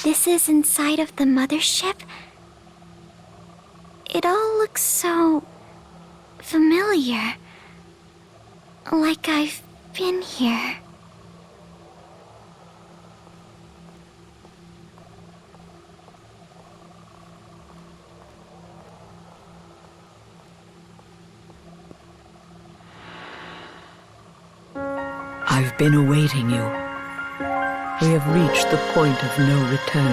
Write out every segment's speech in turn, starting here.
This is inside of the mothership? It all looks so familiar. Like I've been here. I've been awaiting you. We have reached the point of no return.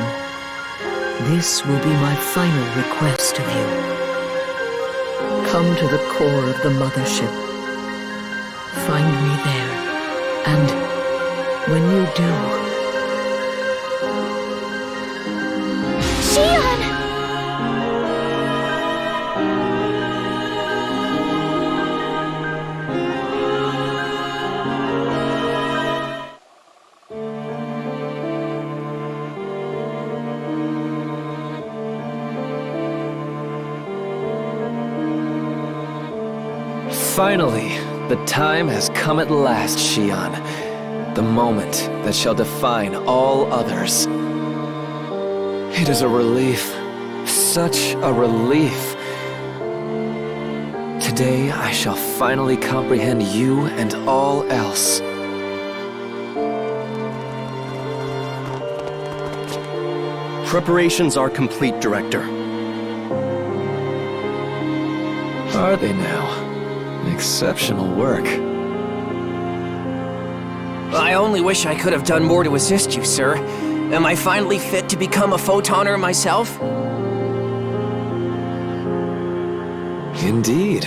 This will be my final request of you. Come to the core of the mothership. Find me there, and when you do... Xion! Finally, the time has come at last, Xion. The moment that shall define all others. It is a relief. Such a relief. Today, I shall finally comprehend you and all else. Preparations are complete, Director. Are they now? Exceptional work. I only wish I could have done more to assist you, sir. Am I finally fit to become a photoner myself? Indeed.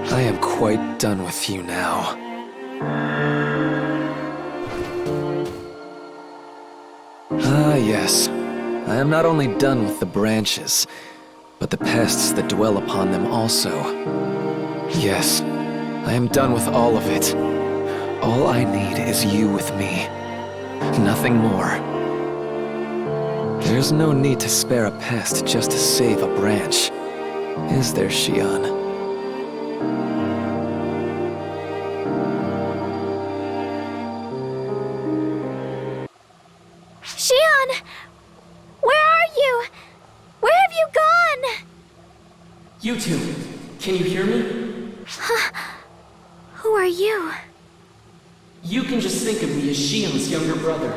I am quite done with you now. Ah, yes. I am not only done with the branches, but the pests that dwell upon them also. Yes, I am done with all of it. All I need is you with me. Nothing more. There's no need to spare a pest just to save a branch. Is there, Xion? Xion! Where are you? Where have you gone? You two, can you hear me? Who are you? You can just think of me as Xion's younger brother.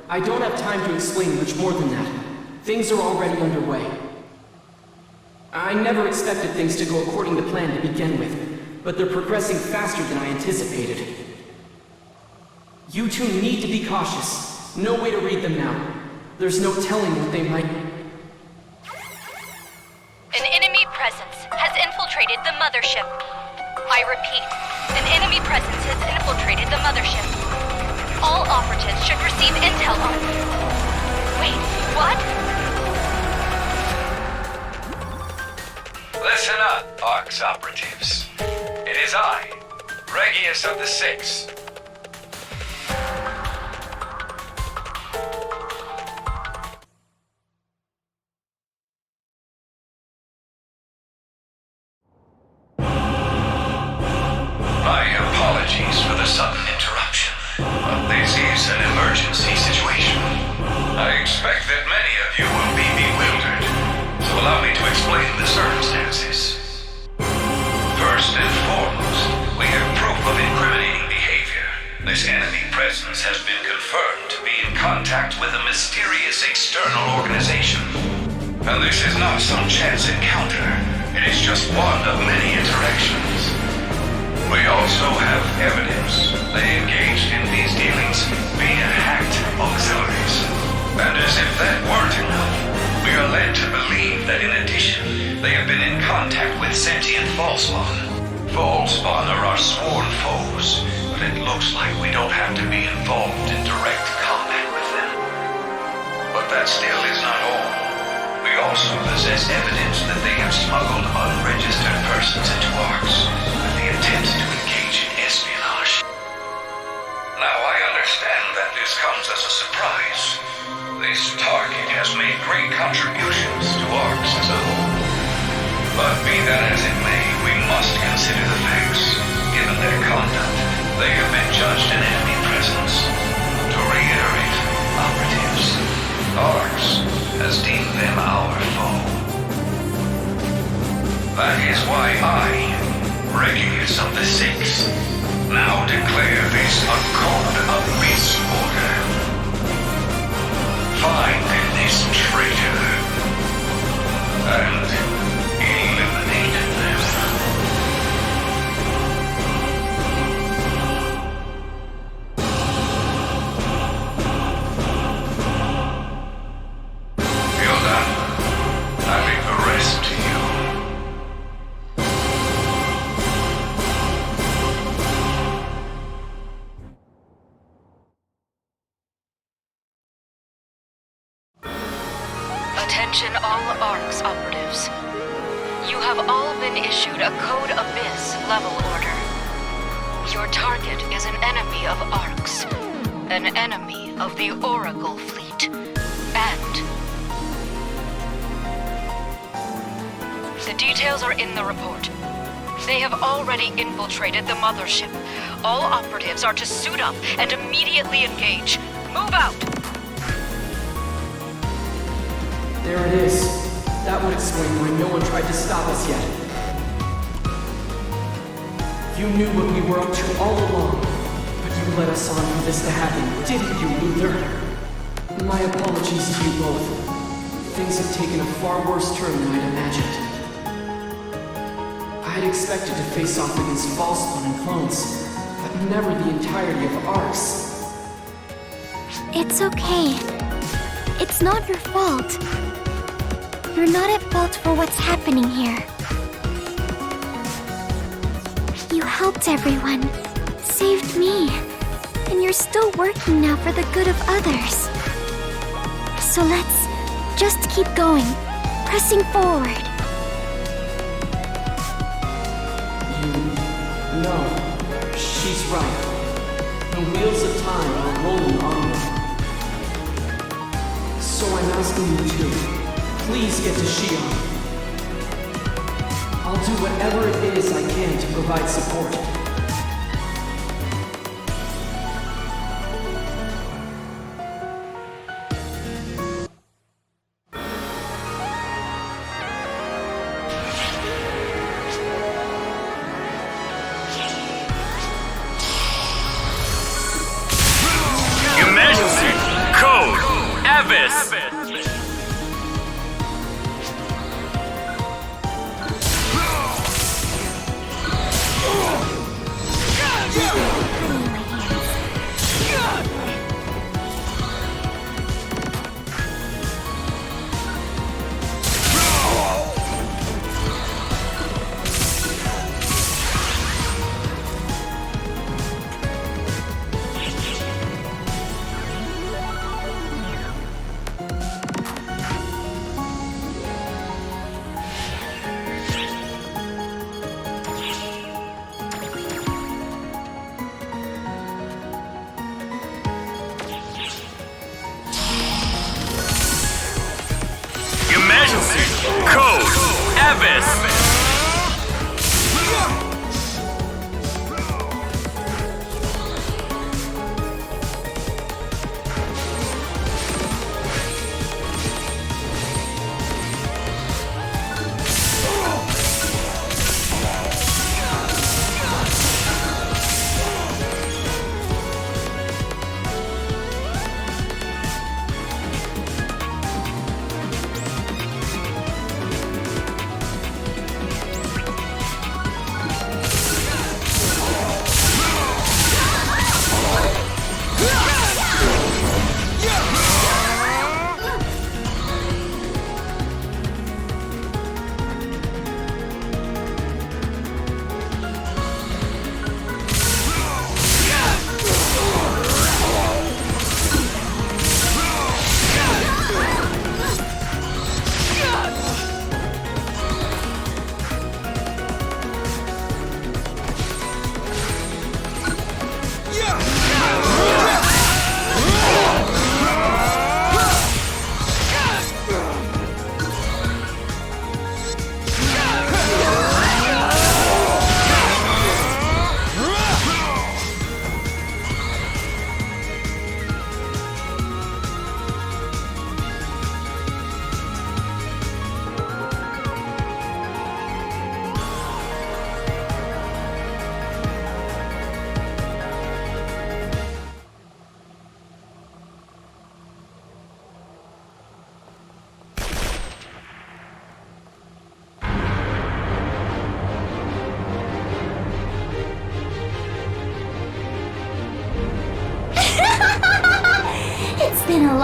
I don't have time to explain much more than that. Things are already underway. I never expected things to go according to plan to begin with, but they're progressing faster than I anticipated. You two need to be cautious. No way to read them now. There's no telling what they might... An enemy presence has infiltrated the mothership. I repeat, an enemy presence has infiltrated the mothership. All operatives should receive intel on... Wait, what? Listen up, ARC's operatives. It is I, Regius of the Six. My apologies for the sudden interruption, but this is an emergency situation. I expect that many of you will be bewildered, so allow me to explain the circumstances. First and foremost, we have proof of incriminating behavior. This enemy presence has been confirmed to be in contact with a mysterious external organization. And this is not some chance encounter. It is just one of many interactions. We also have evidence they engaged in these dealings via hacked auxiliaries. And as if that weren't enough, we are led to believe that in addition, they have been in contact with sentient Falspawn. Falspawn are our sworn foes, but it looks like we don't have to be involved in direct combat with them. But that still is not all. We also possess evidence that they have smuggled unregistered persons into ARCs with the intent to engage in espionage. Now, I understand that this comes as a surprise. This target has made great contributions to ARCs as a whole. But be that as it may, we must consider the facts. Given their conduct, they have been judged an enemy presence. To reiterate, operatives. Ours has deemed them our foe. That is why I, Regulus of the Six, now declare this a code abyss order. Find this traitor and eliminate them. Hilda, I leave the rest to you. Attention all ARCS operatives. You have all been issued a Code Abyss level order. Your target is an enemy of ARCS, an enemy of the Oracle fleet, and... The details are in the report. They have already infiltrated the mothership. All operatives are to suit up and immediately engage. Move out! There it is. That would explain why no one tried to stop us yet. You knew what we were up to all along, but you let us on for this to happen, didn't you, Luther? My apologies to you both. Things have taken a far worse turn than I'd imagined. I had expected to face off against Falsepawn and clones, but never the entirety of ARCS. It's okay. It's not your fault. You're not at fault for what's happening here. You helped everyone, saved me, and you're still working now for the good of others. So let's just keep going, pressing forward. No, she's right. The wheels of time are rolling onward. So I'm asking you to, please get to Xion. I'll do whatever it is I can to provide support. Emergency! Code! Abyss! Emergency! Code! Abyss!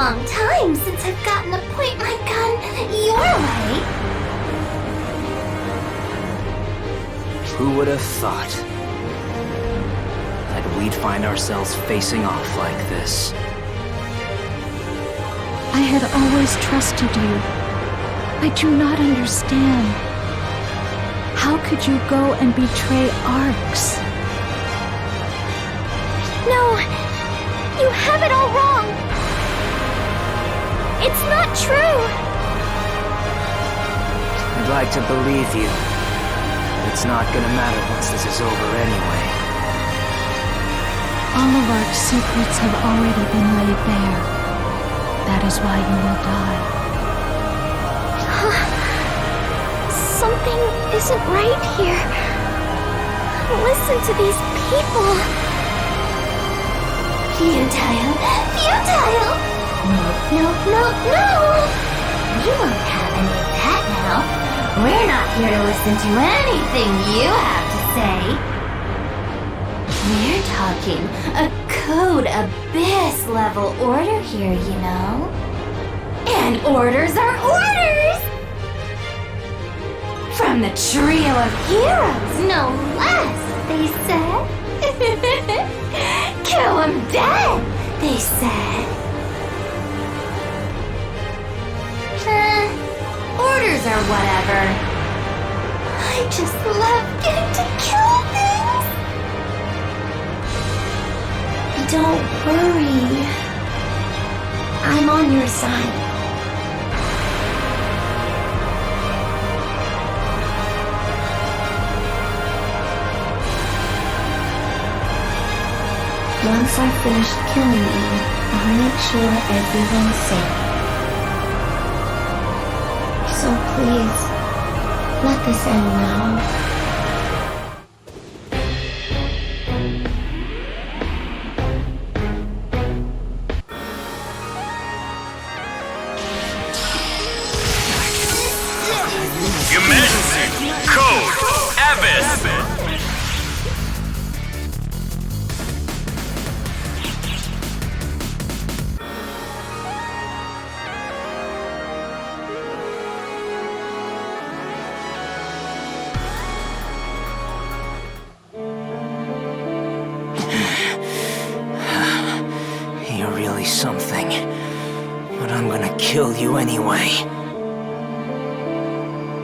long time since I've gotten to point my gun your way. Who would have thought that we'd find ourselves facing off like this? I had always trusted you. I do not understand. How could you go and betray Arx? No, you have it all wrong. It's not true. I'd like to believe you. It's not gonna matter once this is over anyway. All of our secrets have already been laid bare. That is why you will die. Something isn't right here. Listen to these people. Futile! Futile! No. We won't have any of that now. We're not here to listen to anything you have to say. We're talking a Code Abyss level order here, you know? And orders are orders! From the trio of heroes, no less, they said. Kill him dead, they said. Orders or whatever. I just love getting to kill things. Don't worry. I'm on your side. Once I've finished killing you, I'll make sure everyone's safe. So please, let this end now. Your Majesty, Code Abyss. You're really something. But I'm gonna kill you anyway.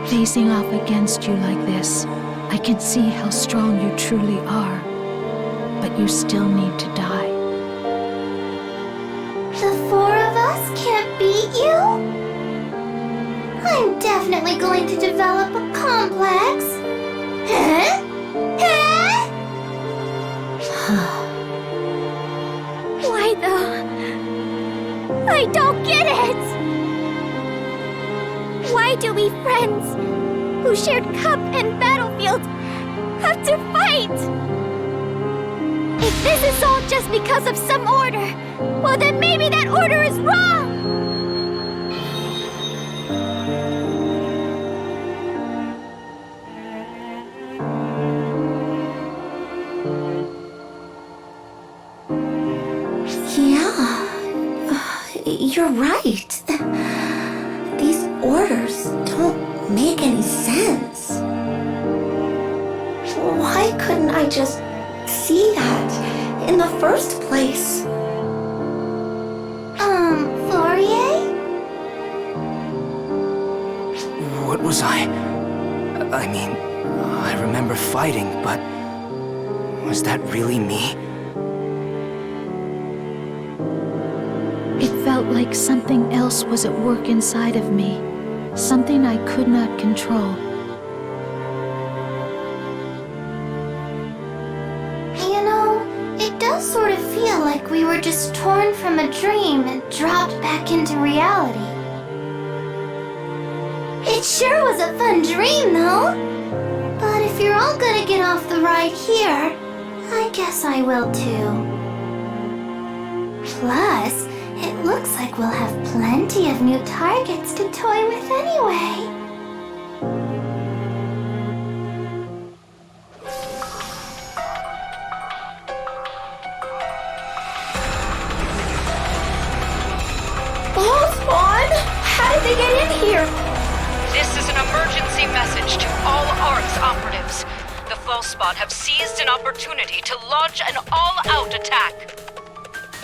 Facing off against you like this, I can see how strong you truly are. But you still need to die. The four of us can't beat you? I'm definitely going to develop a complex. Huh? Why though? I don't get it! Why do we friends who shared cup and battlefield have to fight? If this is all just because of some order, well then maybe that order is wrong! You're right. These orders don't make any sense. Why couldn't I just see that in the first place? Laurier? What was I mean, I remember fighting, but was that really me? It felt like something else was at work inside of me. Something I could not control. You know, it does sort of feel like we were just torn from a dream and dropped back into reality. It sure was a fun dream, though. But if you're all gonna get off the ride here, I guess I will too. Plus, it looks like we'll have plenty of new targets to toy with anyway. they get in here? This is an emergency message to all ARC's operatives. The false spot have seized an opportunity to launch an all-out attack.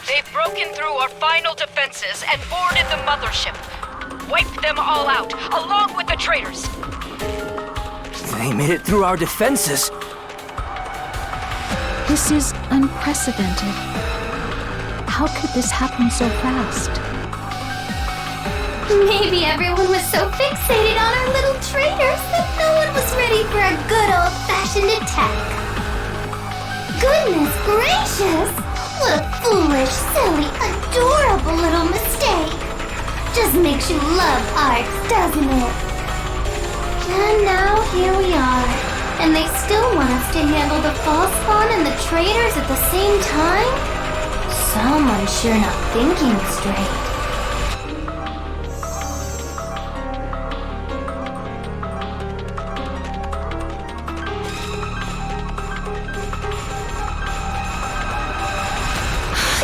They've broken through our final defenses and boarded the mothership. Wiped them all out, along with the traitors. They made it through our defenses. This is unprecedented. How could this happen so fast? Maybe everyone was so fixated on our little traitors that no one was ready for a good old-fashioned attack. Goodness gracious! What a foolish, silly, adorable little mistake. Just makes you love art, doesn't it? And now here we are. And they still want us to handle the false spawn and the traitors at the same time? Someone's sure not thinking straight.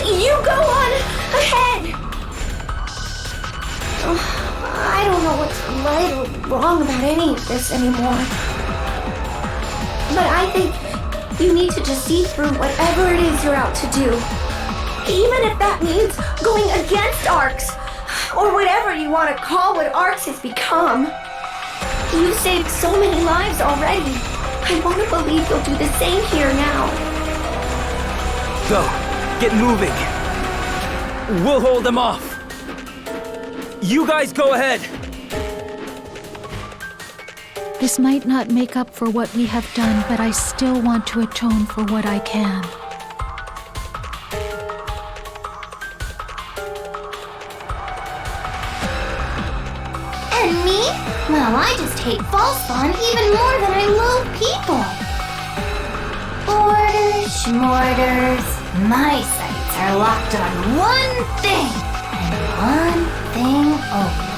You go on ahead! I don't know what's right or wrong about any of this anymore. But I think you need to just see through whatever it is you're out to do. Even if that means going against ARCs, or whatever you want to call what ARCs has become. You saved so many lives already. I want to believe you'll do the same here now. Go. Get moving. We'll hold them off. You guys go ahead. This might not make up for what we have done, but I still want to atone for what I can. And me? Well, I just hate false spawn even more than I loathe people. Orders, schmorders. My sights are locked on one thing, and one thing only.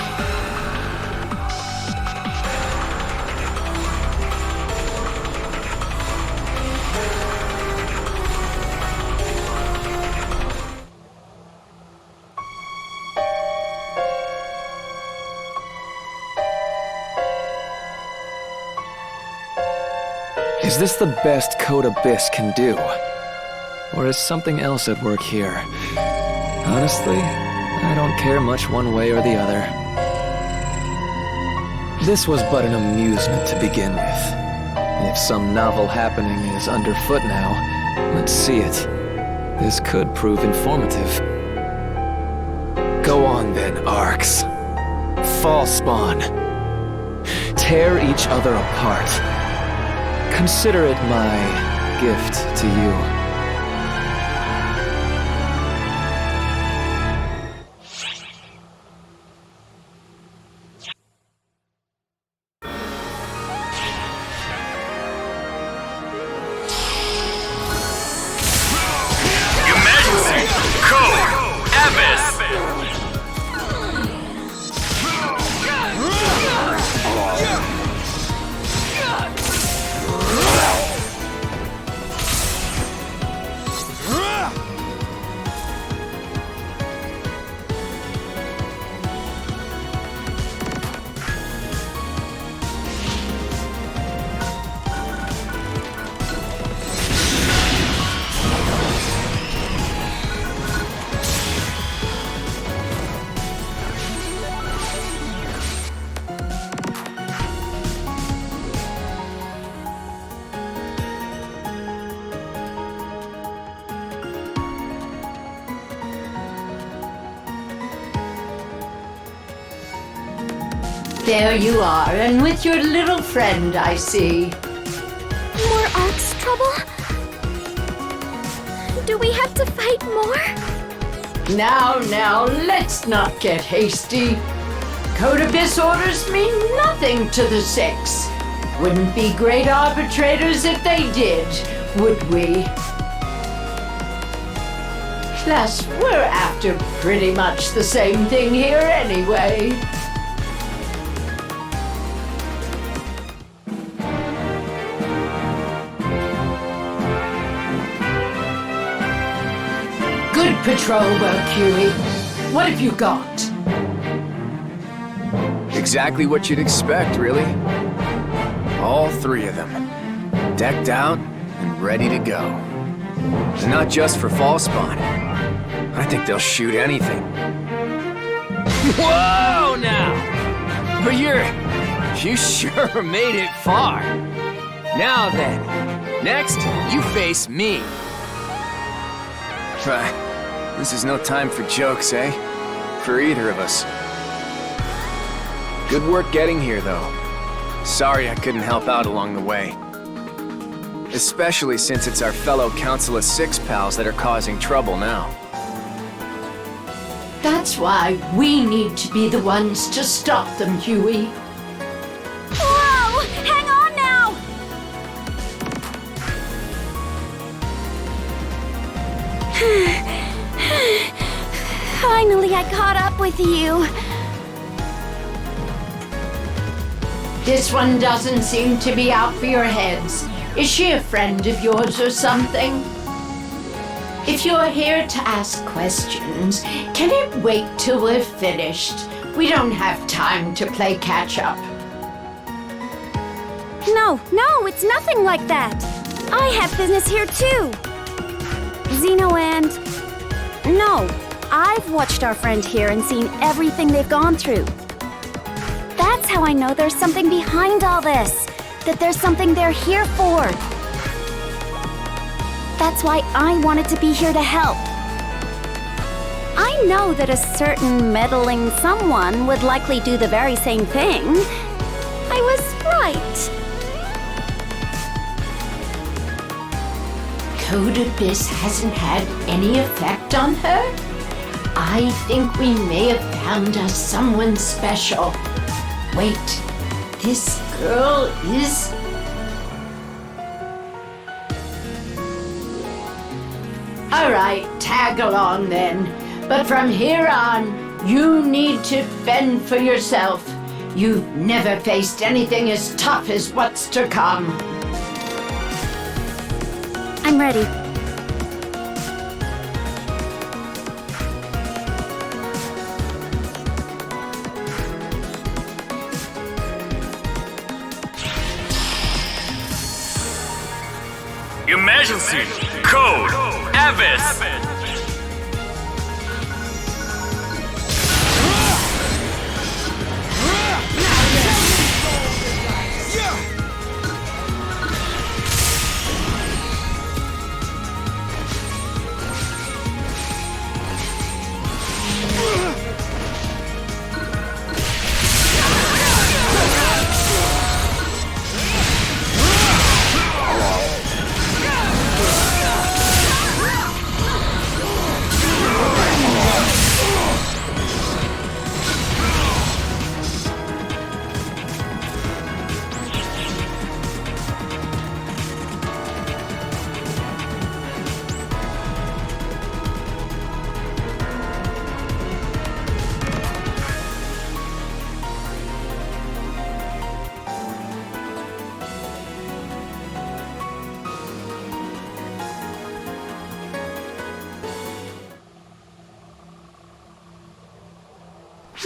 Is this the best Code Abyss can do? Or is something else at work here? Honestly, I don't care much one way or the other. This was but an amusement to begin with. If some novel happening is underfoot now, let's see it. This could prove informative. Go on then, ARCs. Fall spawn. Tear each other apart. Consider it my gift to you. There you are, and with your little friend, I see. More Arc's trouble? Do we have to fight more? Now, let's not get hasty. Code Abyss orders mean nothing to the Six. Wouldn't be great arbitrators if they did, would we? Plus, we're after pretty much the same thing here anyway. Good patrol work, Huey. What have you got? Exactly what you'd expect, really. All three of them. Decked out and ready to go. And not just for fall spawn. I think they'll shoot anything. Whoa, now! But you sure made it far. Now then, next, you face me. This is no time for jokes, eh? For either of us. Good work getting here, though. Sorry I couldn't help out along the way. Especially since it's our fellow Council of Six pals that are causing trouble now. That's why we need to be the ones to stop them, Huey. Whoa! Hang on now! Finally, I caught up with you. This one doesn't seem to be out for your heads. Is she a friend of yours or something? If you're here to ask questions, can it wait till we're finished? We don't have time to play catch-up. No, it's nothing like that. I have business here too. Zeno and... No, I've watched our friend here and seen everything they've gone through. That's how I know there's something behind all this. That there's something they're here for. That's why I wanted to be here to help. I know that a certain meddling someone would likely do the very same thing. I was right. Code Abyss hasn't had any effect on her? I think we may have found us someone special. Wait, this girl is... Alright, tag along then. But from here on, you need to fend for yourself. You've never faced anything as tough as what's to come. I'm ready. Emergency! Code! Abyss!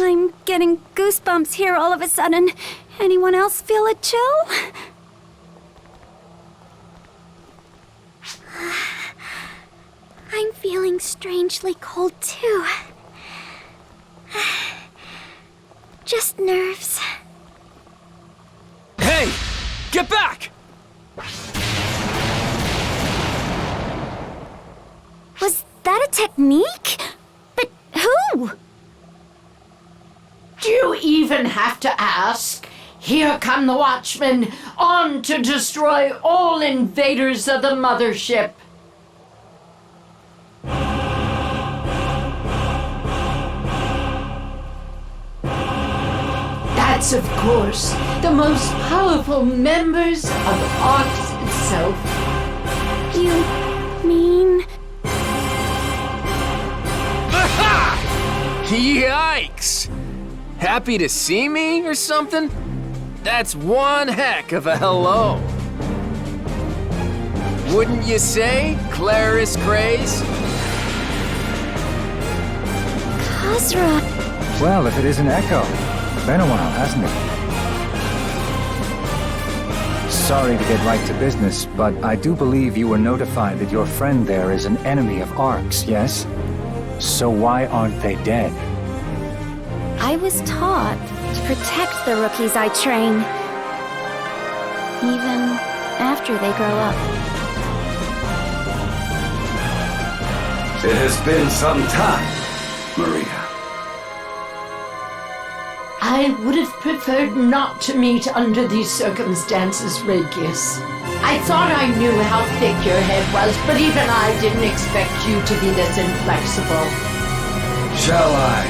I'm getting goosebumps here all of a sudden. Anyone else feel a chill? I'm feeling strangely cold too. Just nerves. Hey! Get back! Was that a technique? But who? Do you even have to ask? Here come the Watchmen, on to destroy all invaders of the mothership. That's, of course, the most powerful members of Arcs itself. You mean... Yikes! Happy to see me or something? That's one heck of a hello. Wouldn't you say, Clarice Craze? Khosra. Well, if it isn't Echo. been a while, hasn't it? Sorry to get right to business, but I do believe you were notified that your friend there is an enemy of Ark's, yes? So why aren't they dead? I was taught to protect the rookies I train, even after they grow up. It has been some time, Maria. I would have preferred not to meet under these circumstances, Regius. I thought I knew how thick your head was, but even I didn't expect you to be this inflexible. Shall I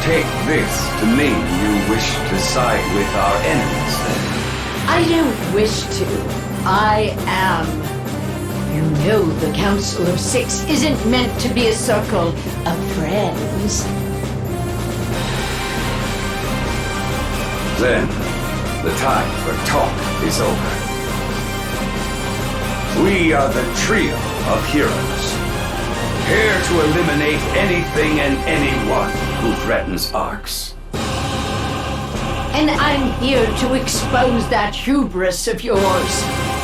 take this to mean you wish to side with our enemies, then? I don't wish to. I am. You know the Council of Six isn't meant to be a circle of friends. Then, the time for talk is over. We are the trio of heroes, here to eliminate anything and anyone who threatens Arx. And I'm here to expose that hubris of yours,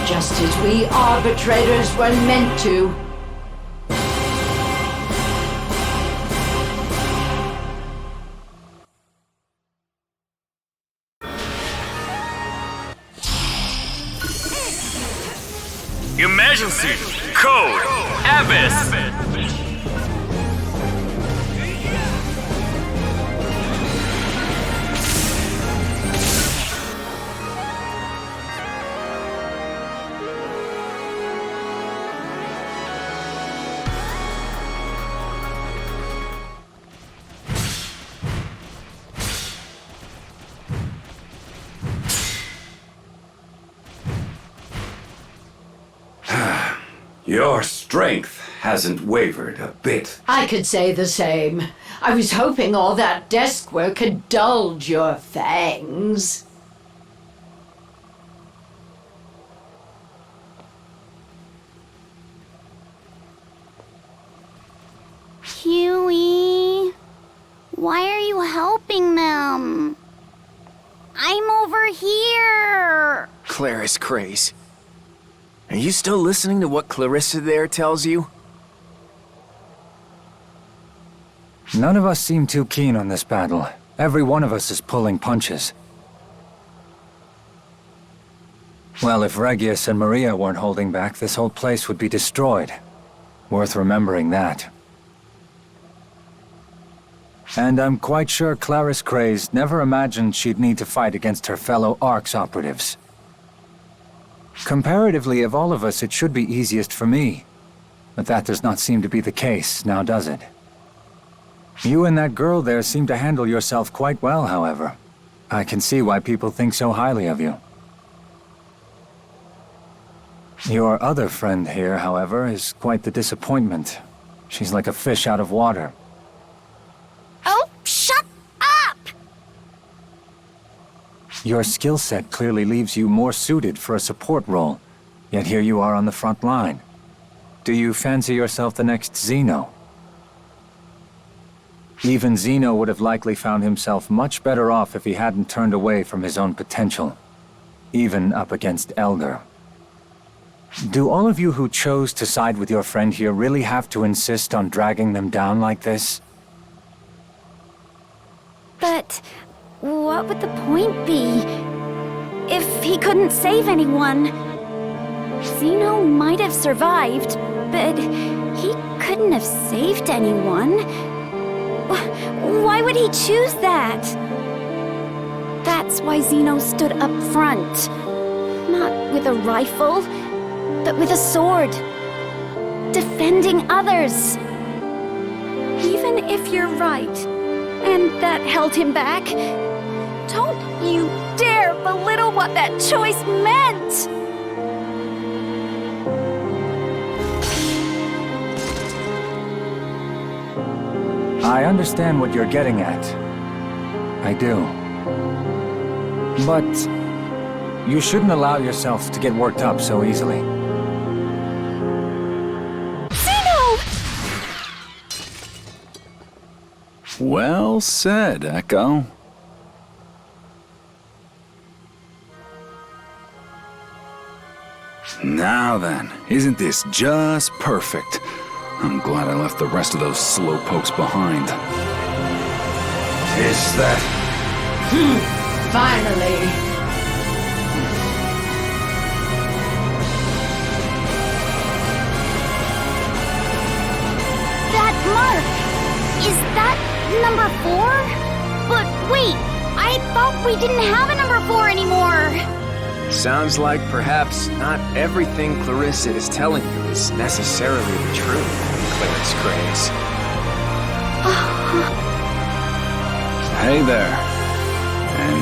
just as we arbitrators were meant to. Emergency! Code! Abyss! Your strength hasn't wavered a bit. I could say the same. I was hoping all that desk work had dulled your fangs. Huey, why are you helping them? I'm over here. Claris Craze. Are you still listening to what Clarissa there tells you? None of us seem too keen on this battle. Every one of us is pulling punches. Well, if Regius and Maria weren't holding back, this whole place would be destroyed. Worth remembering that. And I'm quite sure Claris Craze never imagined she'd need to fight against her fellow Arx operatives. Comparatively, of all of us, it should be easiest for me. But that does not seem to be the case, now does it? You and that girl there seem to handle yourself quite well, however. I can see why people think so highly of you. Your other friend here, however, is quite the disappointment. She's like a fish out of water. Oh, shut up! Your skill set clearly leaves you more suited for a support role, yet here you are on the front line. Do you fancy yourself the next Zeno? Even Zeno would have likely found himself much better off if he hadn't turned away from his own potential, even up against Elder. Do all of you who chose to side with your friend here really have to insist on dragging them down like this? But what would the point be? If he couldn't save anyone? Zeno might have survived, but he couldn't have saved anyone. Why would he choose that? That's why Zeno stood up front. Not with a rifle, but with a sword. Defending others. Even if you're right, and that held him back, don't you dare belittle what that choice meant! I understand what you're getting at. I do. But you shouldn't allow yourself to get worked up so easily. Zeno! Well said, Echo. Now then, isn't this just perfect? I'm glad I left the rest of those slowpokes behind. Is that... Finally. That mark! Is that number 4? But wait, I thought we didn't have a number 4 anymore! Sounds like perhaps not everything Clarissa is telling you is necessarily the truth, Clarence Craze. Hey there. And,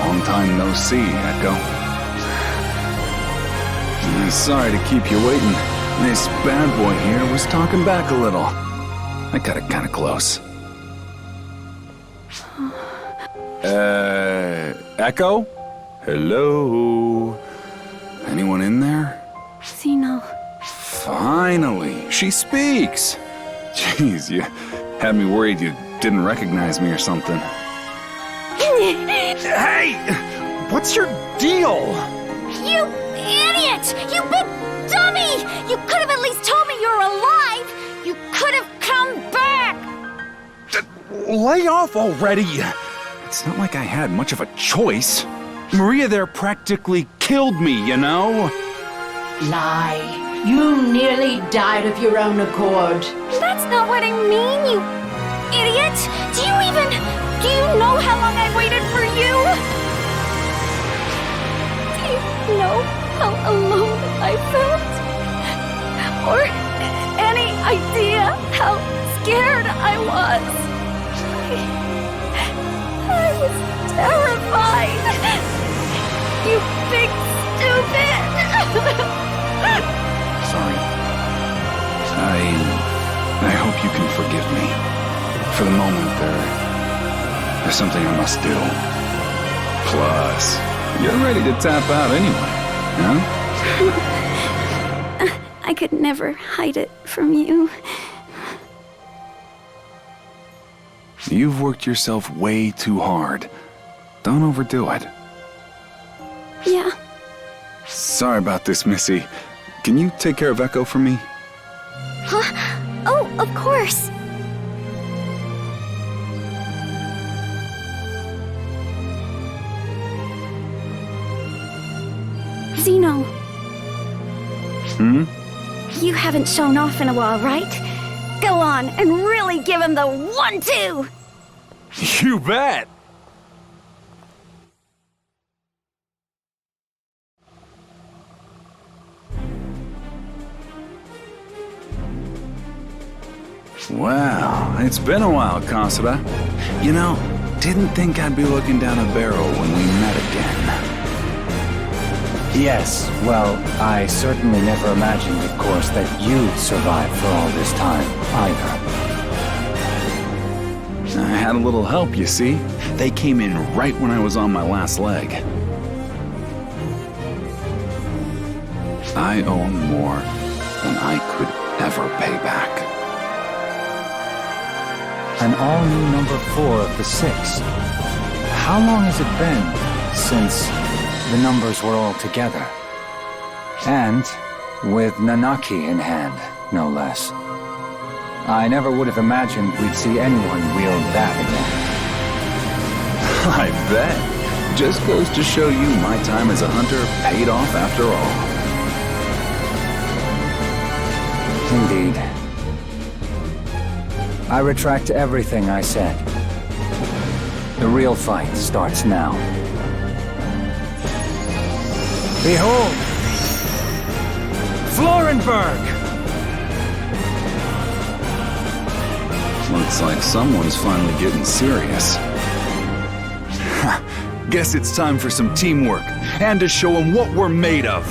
long time no see, Echo. Sorry to keep you waiting. This bad boy here was talking back a little. I got it kinda close. Echo? Hello? Anyone in there? Xeno. Finally, she speaks. Jeez, you had me worried you didn't recognize me or something. Hey! What's your deal? You idiot! You big dummy! You could have at least told me you were alive! You could have come back! Lay off already! It's not like I had much of a choice. Maria there practically killed me, you know? Lie. You nearly died of your own accord. That's not what I mean, you idiot! Do you know how long I waited for you? Do you know how alone I felt? Or any idea how scared I was? I was terrified. You big stupid. Sorry. I hope you can forgive me. For the moment, there's something I must do. Plus, you're ready to tap out anyway, huh? I could never hide it from you. You've worked yourself way too hard. Don't overdo it. Yeah. Sorry about this, Missy. Can you take care of Echo for me? Huh? Oh, of course. Xeno. You haven't shown off in a while, right? Go on and really give him the 1-2! You bet! Wow, it's been a while, Kasura. You know, didn't think I'd be looking down a barrel when we met again. Yes, well, I certainly never imagined, of course, that you'd survive for all this time, either. I had a little help, you see. They came in right when I was on my last leg. I owe more than I could ever pay back. An all-new number 4 of the 6. How long has it been since the numbers were all together? And with Nanaki in hand, no less. I never would have imagined we'd see anyone wield that again. I bet. Just goes to show you my time as a hunter paid off after all. Indeed. I retract everything I said. The real fight starts now. Behold! Florenberg! Looks like someone's finally getting serious. Guess it's time for some teamwork, and to show them what we're made of.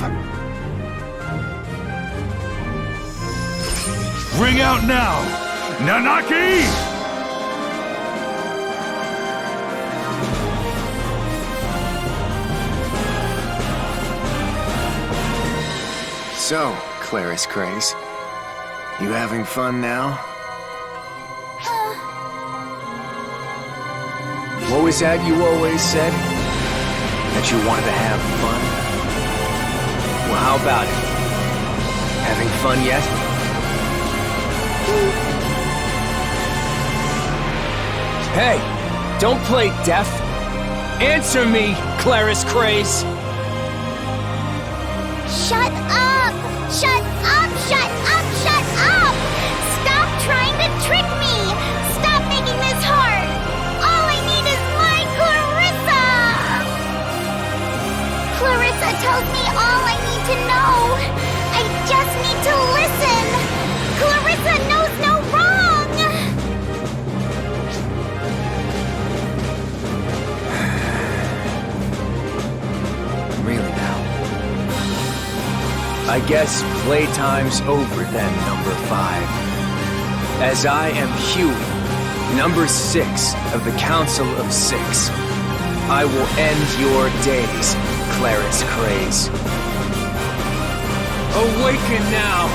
Ring out now! Nanaki! So, Claris Craze, you having fun now? What was that you always said? That you wanted to have fun? Well, how about it? Having fun yet? Hey, don't play deaf. Answer me, Claris Craze. Shut up! Shut up! Shut up! Shut up! Stop trying to trick me! Stop making this hard! All I need is my Clarissa! Clarissa tells me all I need to know. I just need to listen. Clarissa knows no wrong! Really now. I guess playtime's over then, number 5. As I am Huey, number 6 of the Council of 6, I will end your days, Claris Craze. Awaken now!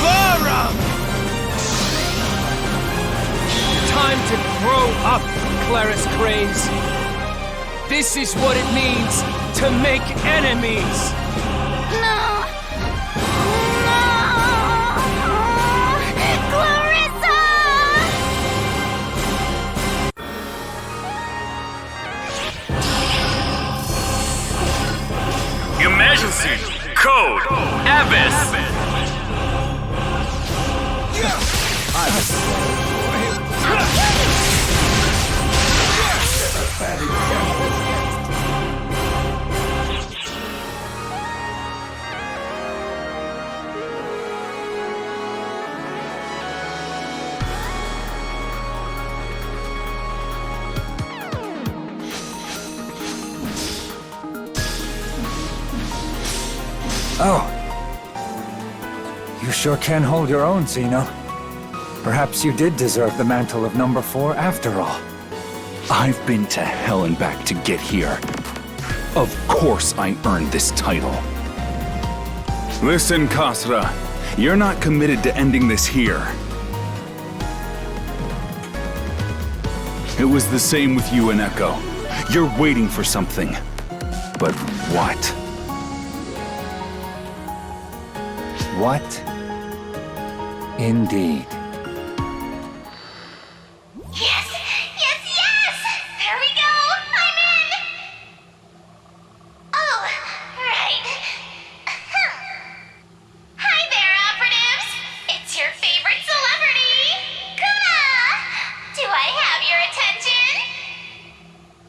Vara! Time to grow up, Claris Craze. This is what it means to make enemies. No! No! Clarissa! Emergency! Code! Abyss! Oh. You sure can hold your own, Zeno. Perhaps you did deserve the mantle of number 4 after all. I've been to hell and back to get here. Of course I earned this title. Listen, Kasra. You're not committed to ending this here. It was the same with you and Echo. You're waiting for something. But what? What? Indeed. Yes! Yes, yes! There we go! I'm in! Oh, right. Hi there, operatives! It's your favorite celebrity, Kuna! Do I have your attention?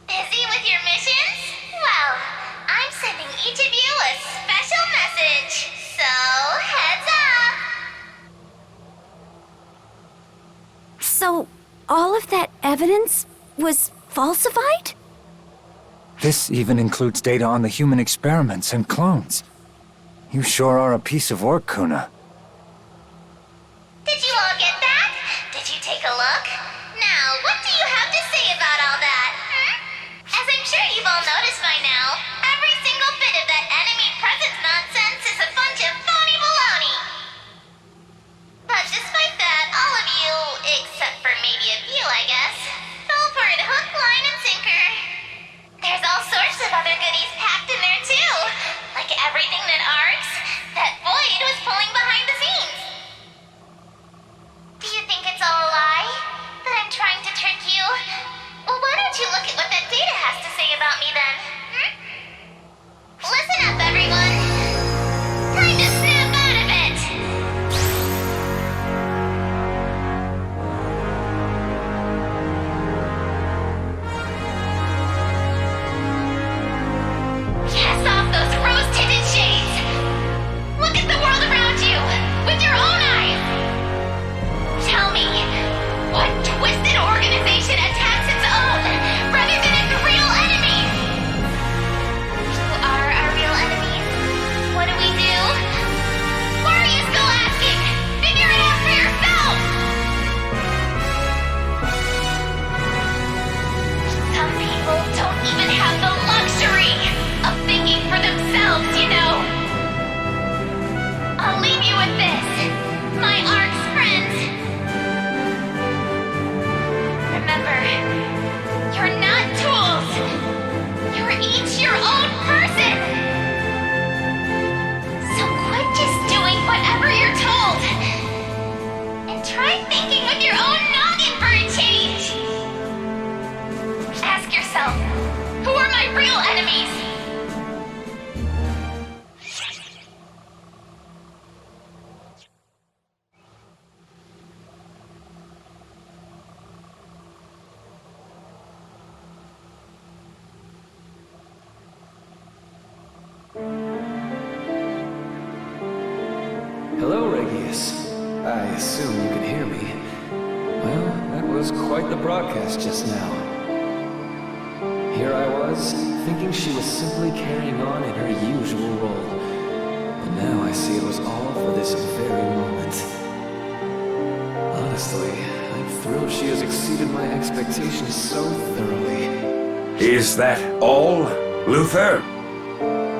Busy with your missions? Well, I'm sending each of you a special message. So, heads up! So, all of that evidence was falsified? This even includes data on the human experiments and clones. You sure are a piece of work, Kuna. Did you all get that? Did you take a look? Now, what do you have to say about all that? As I'm sure you've all noticed by now, every single bit of that enemy presence nonsense is a bunch of phony baloney. But despite that, all of you, except for maybe a few, I guess, fell for it hook, line, and sinker. There's all sorts of other goodies packed in there too, like everything that Void was pulling behind the scenes. Do you think it's all a lie? That I'm trying to trick you? Well, why don't you look at what that data has to say about me then? Listen up, everyone. Time to snap out of it! Cast off those rose-tinted shades! by real enemies! Hello, Regius. I assume you can hear me. Well, that was quite the broadcast just now. Here I was, thinking she was simply carrying on in her usual role. But now I see it was all for this very moment. Honestly, I'm thrilled she has exceeded my expectations so thoroughly. Is that all, Luther?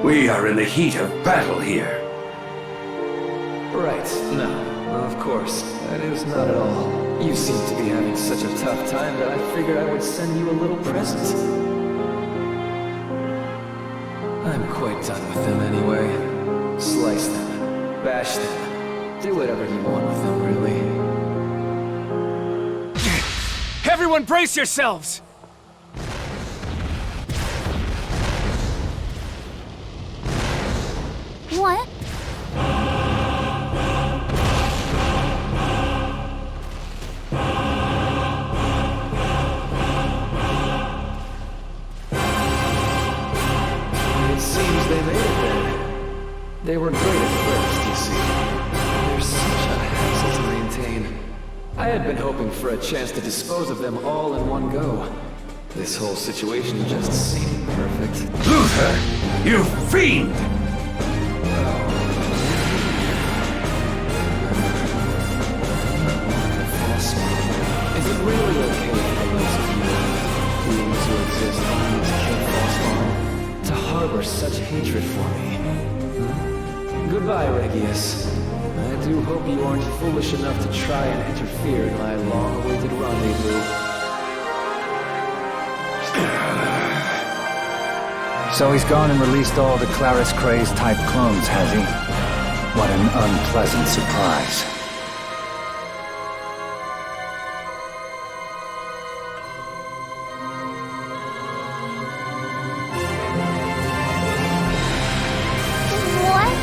We are in the heat of battle here. Right, no, of course, that is not at all. You seem to be having such a tough time that I figured I would send you a little present. I'm quite done with them anyway. Slice them, bash them, do whatever you want with them, really. Everyone brace yourselves! What? It seems they made it there. They were great at first, you see. They're such a hassle to maintain. I had been hoping for a chance to dispose of them all in one go. This whole situation just seemed perfect. Luther! You fiend! Is it really okay for those of you beings who exist on this Falspawn to harbor such hatred for me? Goodbye, Regius. I do hope you aren't foolish enough to try and interfere in my long-awaited rendezvous. So he's gone and released all the Claris Craze type clones, has he? What an unpleasant surprise. What?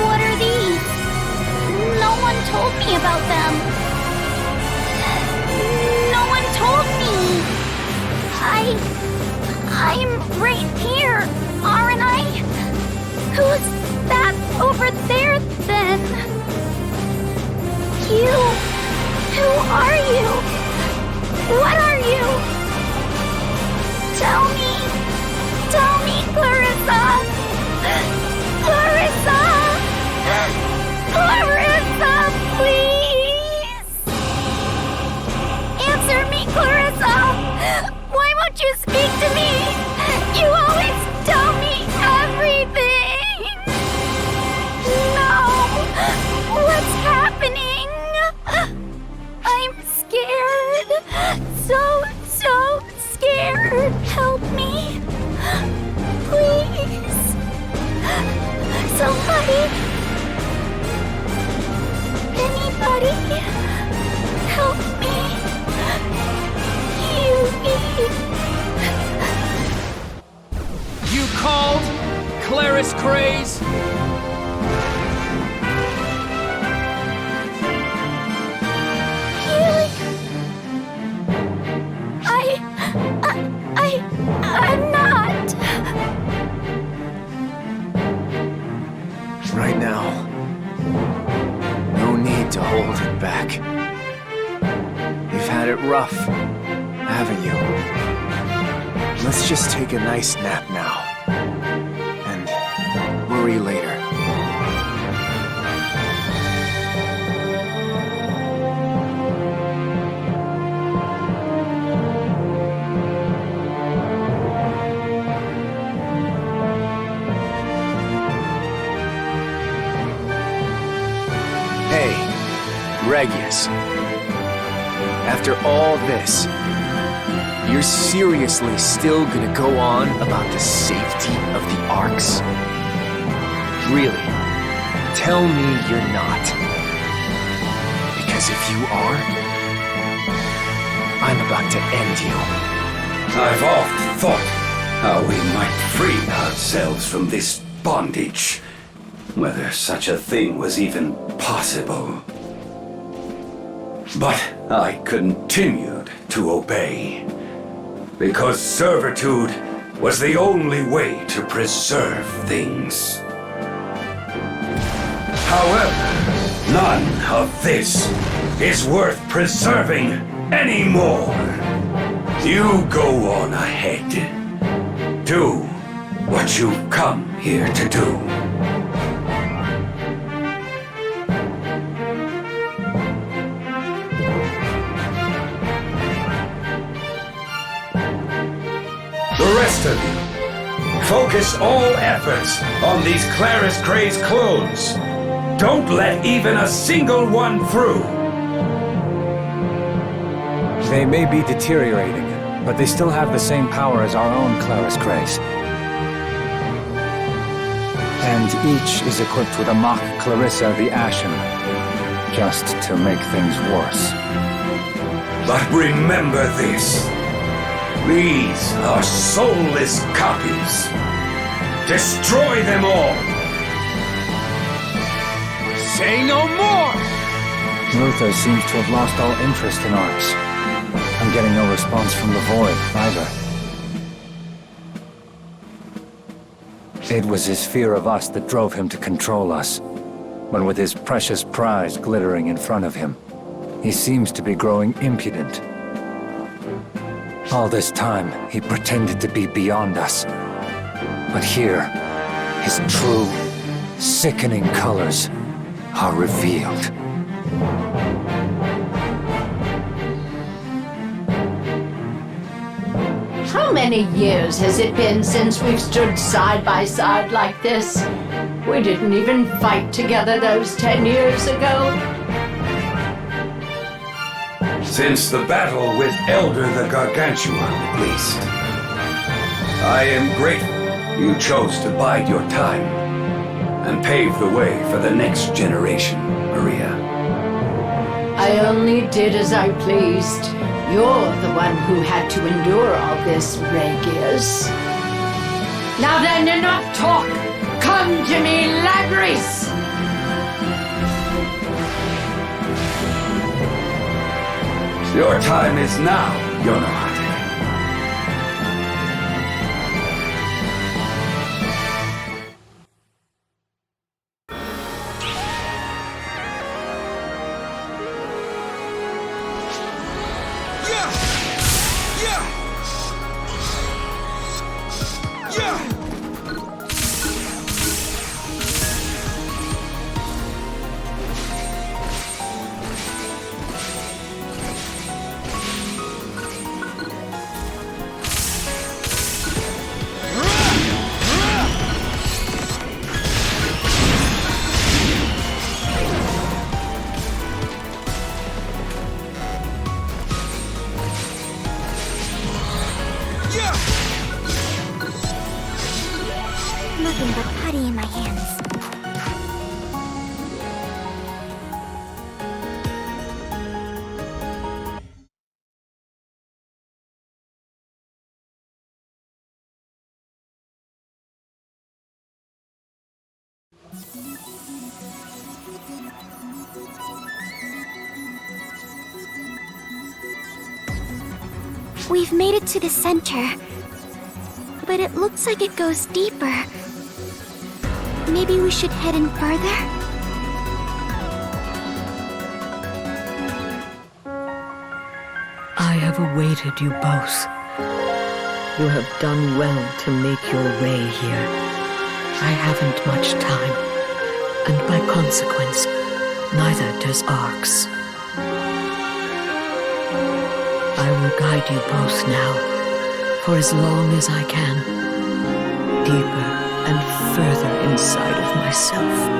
What are these? No one told me about them. No one told me. I'm right here, aren't I? Who's that over there, then? You? Who are you? What are you? Tell me, Clarissa! Clarissa! Clarissa, please! Answer me, Clarissa! Why won't you speak to me? You always tell me everything! No! What's happening? I'm scared. So scared. Help me. Please. Somebody. Anybody. Help me. You called? Claris Craze? I'm not. Right now, no need to hold it back. You've had it rough, haven't you? Let's just take a nice nap now. And worry later. Regius, after all this, you're seriously still gonna go on about the safety of the Arcs? Really? Tell me you're not. Because if you are, I'm about to end you. I've often thought how we might free ourselves from this bondage, whether such a thing was even possible. But I continued to obey, because servitude was the only way to preserve things. However, none of this is worth preserving anymore. You go on ahead. Do what you've come here to do. The rest of you, focus all efforts on these Claris Gray's clones. Don't let even a single one through. They may be deteriorating, but they still have the same power as our own Claris Grays. And each is equipped with a mock Clarissa the Ashen, just to make things worse. But remember this. These are soulless copies. Destroy them all! Say no more! Luther seems to have lost all interest in arcs. I'm getting no response from the Void, either. It was his fear of us that drove him to control us. But with his precious prize glittering in front of him, he seems to be growing impudent. All this time, he pretended to be beyond us. But here, his true, sickening colors are revealed. How many years has it been since we've stood side by side like this? We didn't even fight together those 10 years ago. Since the battle with Elder the Gargantuan, at least. I am grateful you chose to bide your time and pave the way for the next generation, Maria. I only did as I pleased. You're the one who had to endure all this, Regius. Now then, enough talk! Come to me, Lagris! Your time is now, Yonohate. Nothing but putty in my hands. We've made it to the center, but it looks like it goes deeper. Maybe we should head in further? I have awaited you both. You have done well to make your way here. I haven't much time, and by consequence, neither does Arx. I will guide you both now, for as long as I can, deeper and further inside of myself.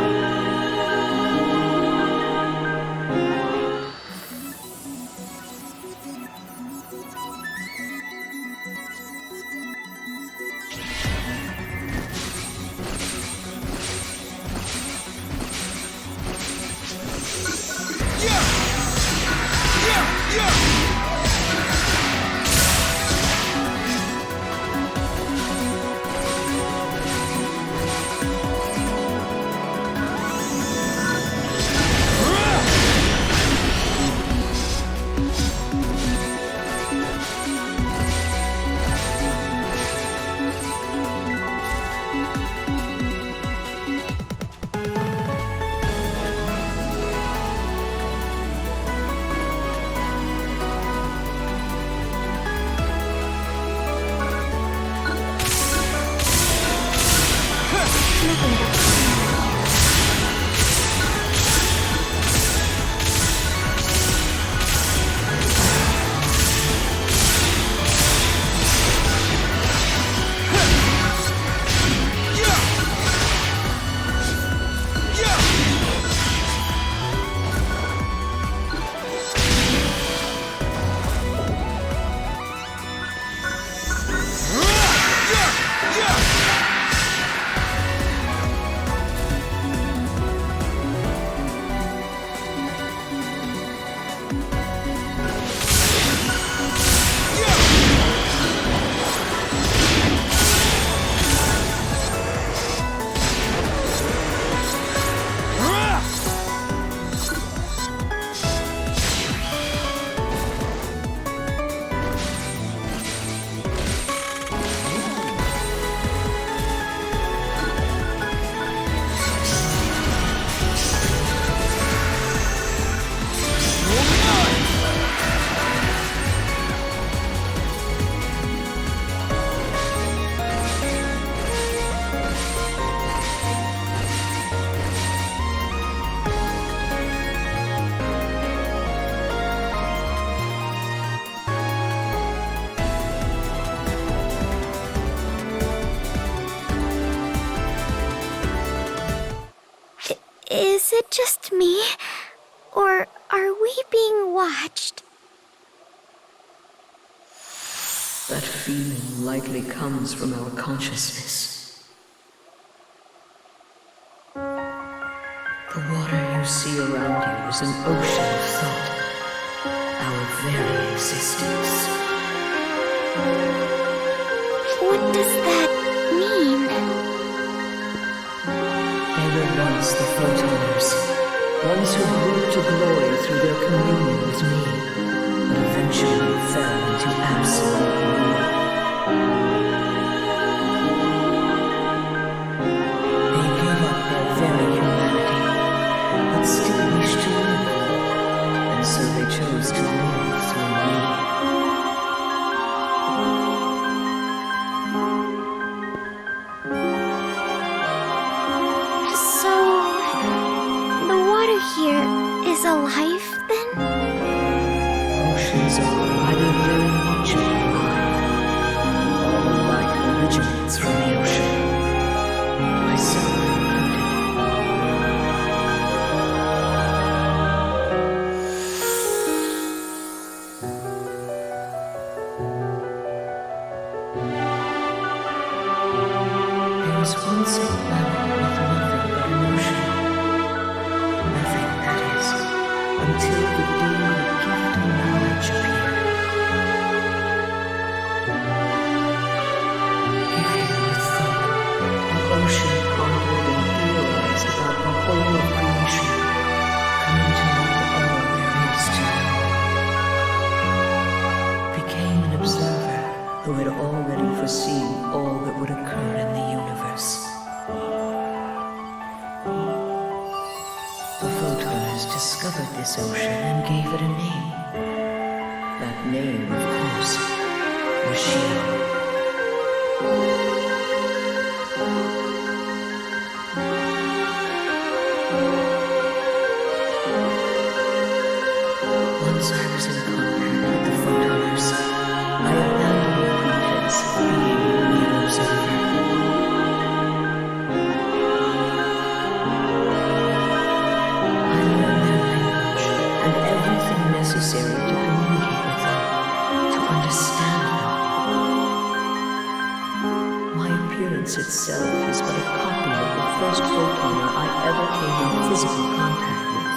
it just me? Or are we being watched? That feeling likely comes from our consciousness. The water you see around you is an ocean of thought. Our very existence. What does that mean? They were once the Photoners, ones who grew to glory through their communion with me, but eventually fell into absolute ruin. They gave up their very humanity, but still wished to live, and so they chose to live through me. So, the water here is alive then? Oceans are either very much alive, all the life originates from the ocean, myself included. There was once a planet with nothing but an ocean. Nothing, that is, until the day the gift of knowledge appeared. Gifted with thought, the ocean pondered and theorized about the whole of creation, coming to know all there is to know. Became an observer who had already foreseen all that would occur in the universe. The Photoners discovered this ocean and gave it a name. That name, of course, was Xion. Once I was in contact with the Photoners, I abandoned the pretense of being a mere observer. I learned their language and everything necessary to communicate with them, to understand them. My appearance itself is but a copy of the first photoner I ever came in physical contact with.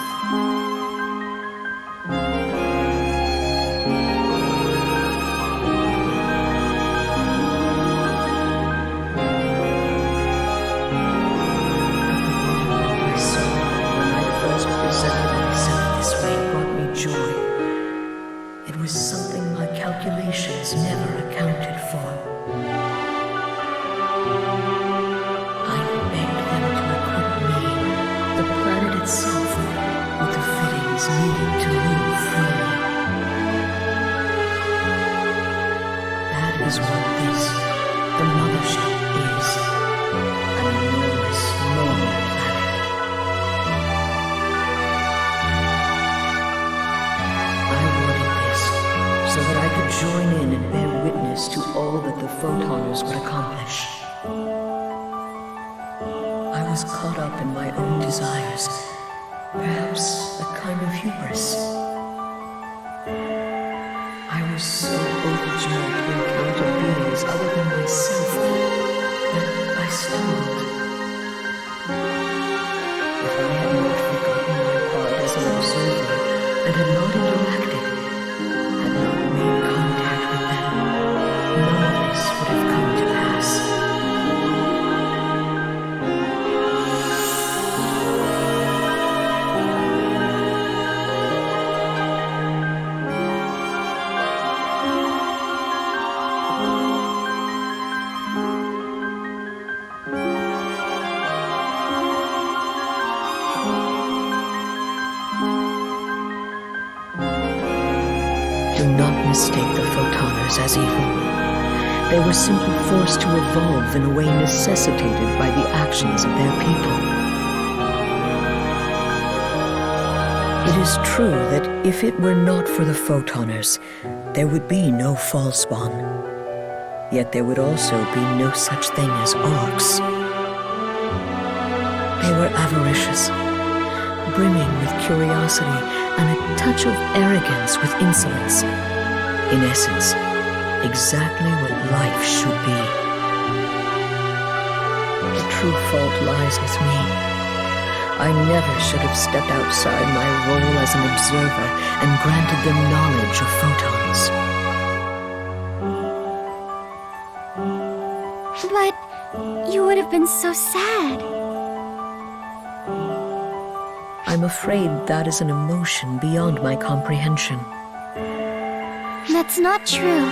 I saw when I first presented myself this way brought me joy. It was something my calculations never accounted for. I begged them to equip me, the planet itself, with the fittings needed to move freely. That is what this, the mothership, is. An enormous Mobo planet. I wanted this so that I could join in and bear witness to all that the Photoners would accomplish. I was caught up in my own desires, perhaps a kind of hubris. I was so overjoyed to encounter beings other than myself that I stumbled. If I had not forgotten my part as an observer and had not interacted, had not made contact with them, none of this would have come to pass. Do not mistake the Photoners as evil. They were simply forced to evolve in a way necessitated by the actions of their people. It is true that if it were not for the Photoners, there would be no fall spawn. Yet there would also be no such thing as orcs. They were avaricious. brimming with curiosity and a touch of arrogance with insolence. In essence, exactly what life should be. The true fault lies with me. I never should have stepped outside my role as an observer and granted them knowledge of photons. But you would have been so sad. I'm afraid that is an emotion beyond my comprehension. That's not true.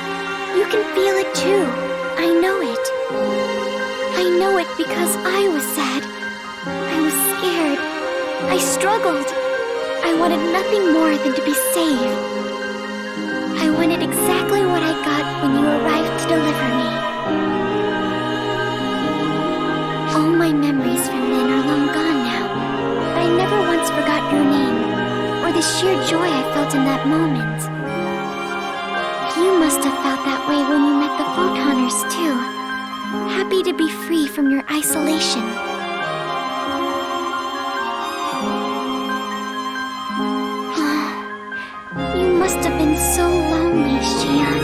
You can feel it too. I know it. I know it because I was sad. I was scared. I struggled. I wanted nothing more than to be saved. I wanted exactly what I got when you arrived to deliver me. All my memories from then are long gone now, but I never once forgot your name, or the sheer joy I felt in that moment. You must have felt that way when you met the Photoners too, happy to be free from your isolation. You must have been so lonely, Xion.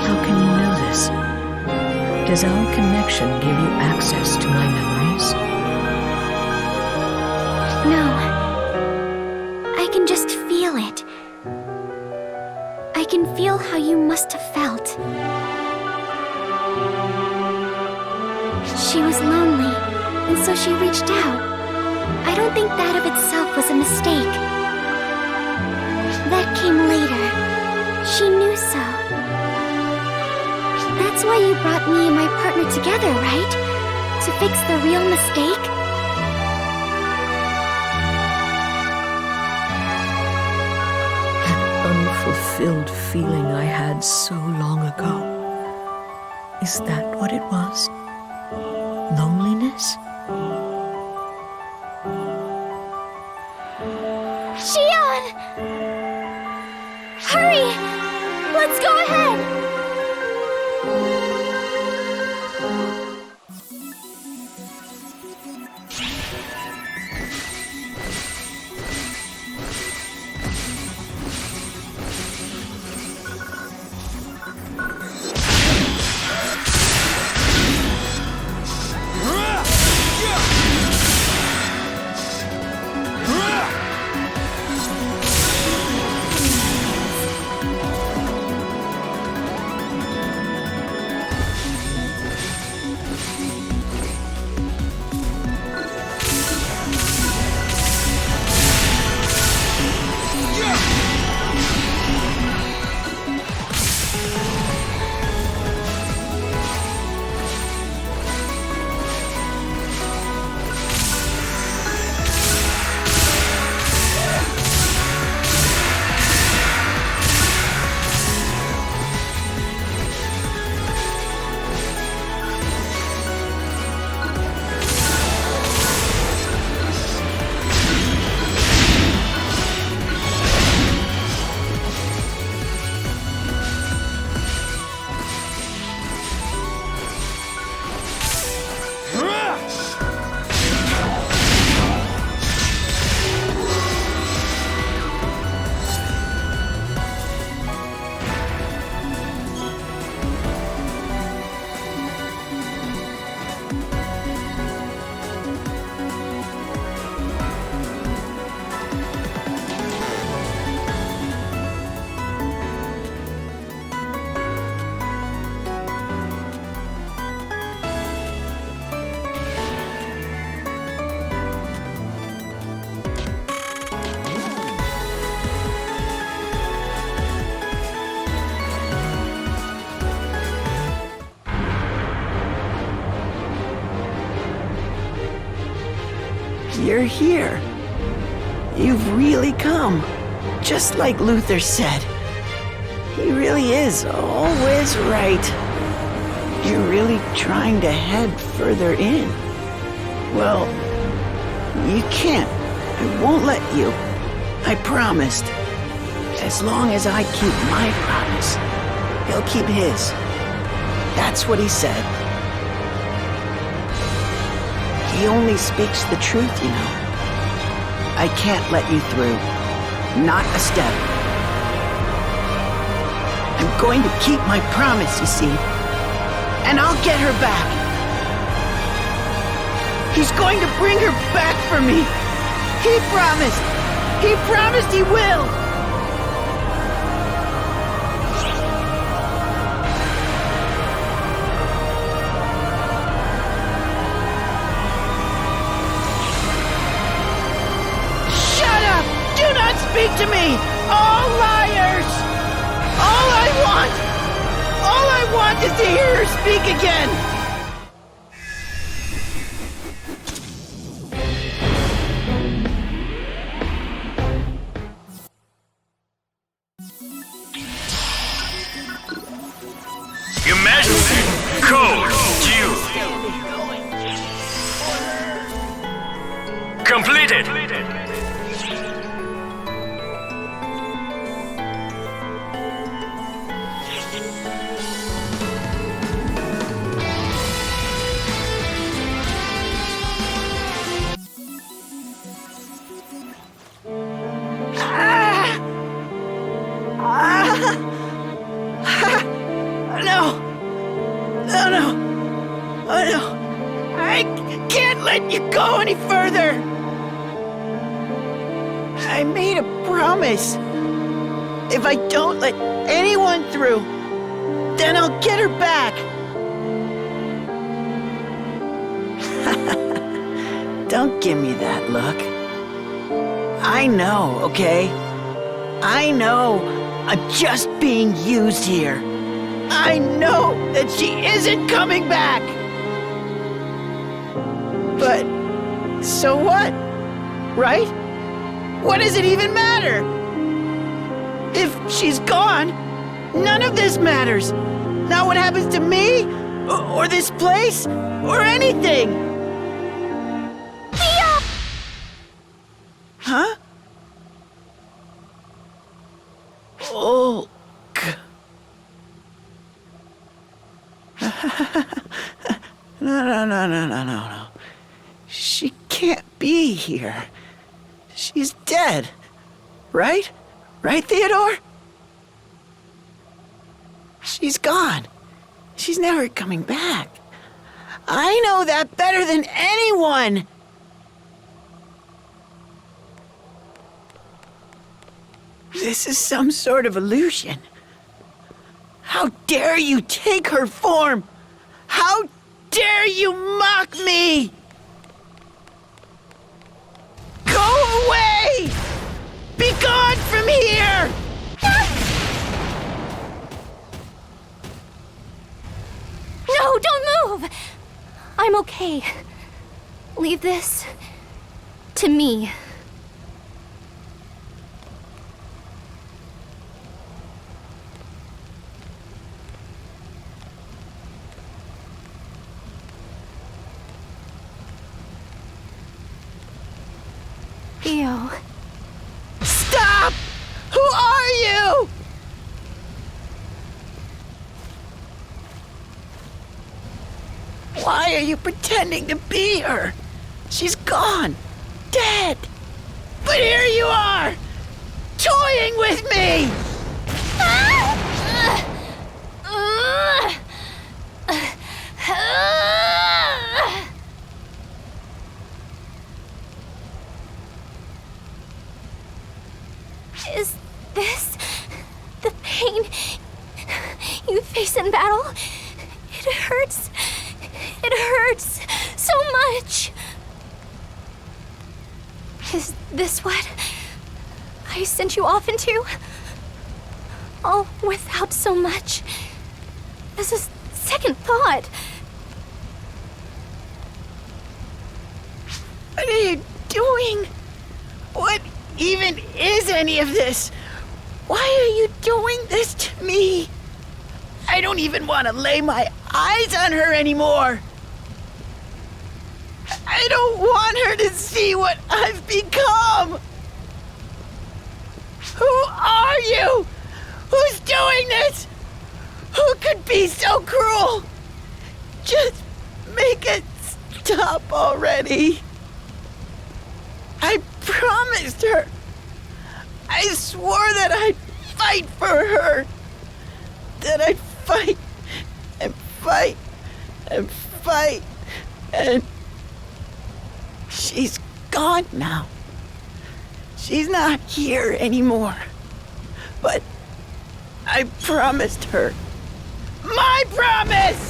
How can you know this? Does our connection give you access to my memories? No. I can just feel it. I can feel how you must have felt. She was lonely, and so she reached out. I don't think that of itself was a mistake. That came later. She knew so. That's why you brought me and my partner together, right? To fix the real mistake? Unfulfilled feeling I had so long ago. Is that what it was? Loneliness? Xion! Hurry! Let's go ahead! You're here. You've really come. Just like Luther said. He really is always right. You're really trying to head further in. Well, you can't. I won't let you. I promised. As long as I keep my promise, he'll keep his. That's what he said. He only speaks the truth, you know. I can't let you through. Not a step. I'm going to keep my promise, you see. And I'll get her back. He's going to bring her back for me. He promised. He promised he will. Shut up! Do not speak to me! All liars! All I want is to hear her speak again! Your Majesty, code due. Completed. I made a promise. If I don't let anyone through, then I'll get her back. Don't give me that look. I know, okay? I know I'm just being used here. I know that she isn't coming back. But so what? Right? What does it even matter? If she's gone, none of this matters. Not what happens to me, or this place, or anything. Theo! Huh? Oh. No. She can't be here. She's dead. Right? Right, Theodore? She's gone. She's never coming back. I know that better than anyone. This is some sort of illusion. How dare you take her form? How dare you mock me? Go away! Be gone from here! No, don't move! I'm okay. Leave this to me. Theo. Stop! Who are you? Why are you pretending to be her? She's gone. Dead. But here you are! Toying with me! Is this the pain you face in battle? It hurts. It hurts so much. Is this what I sent you off into? All without so much as a second thought. What are you doing? What even is any of this? Why are you doing this to me? I don't even want to lay my eyes on her anymore. I don't want her to see what I've become. Who are you? Who's doing this? Who could be so cruel? Just make it stop already. I promised her. I swore that I'd fight for her. That I'd fight and fight and fight. And she's gone now. She's not here anymore. But I promised her. My promise!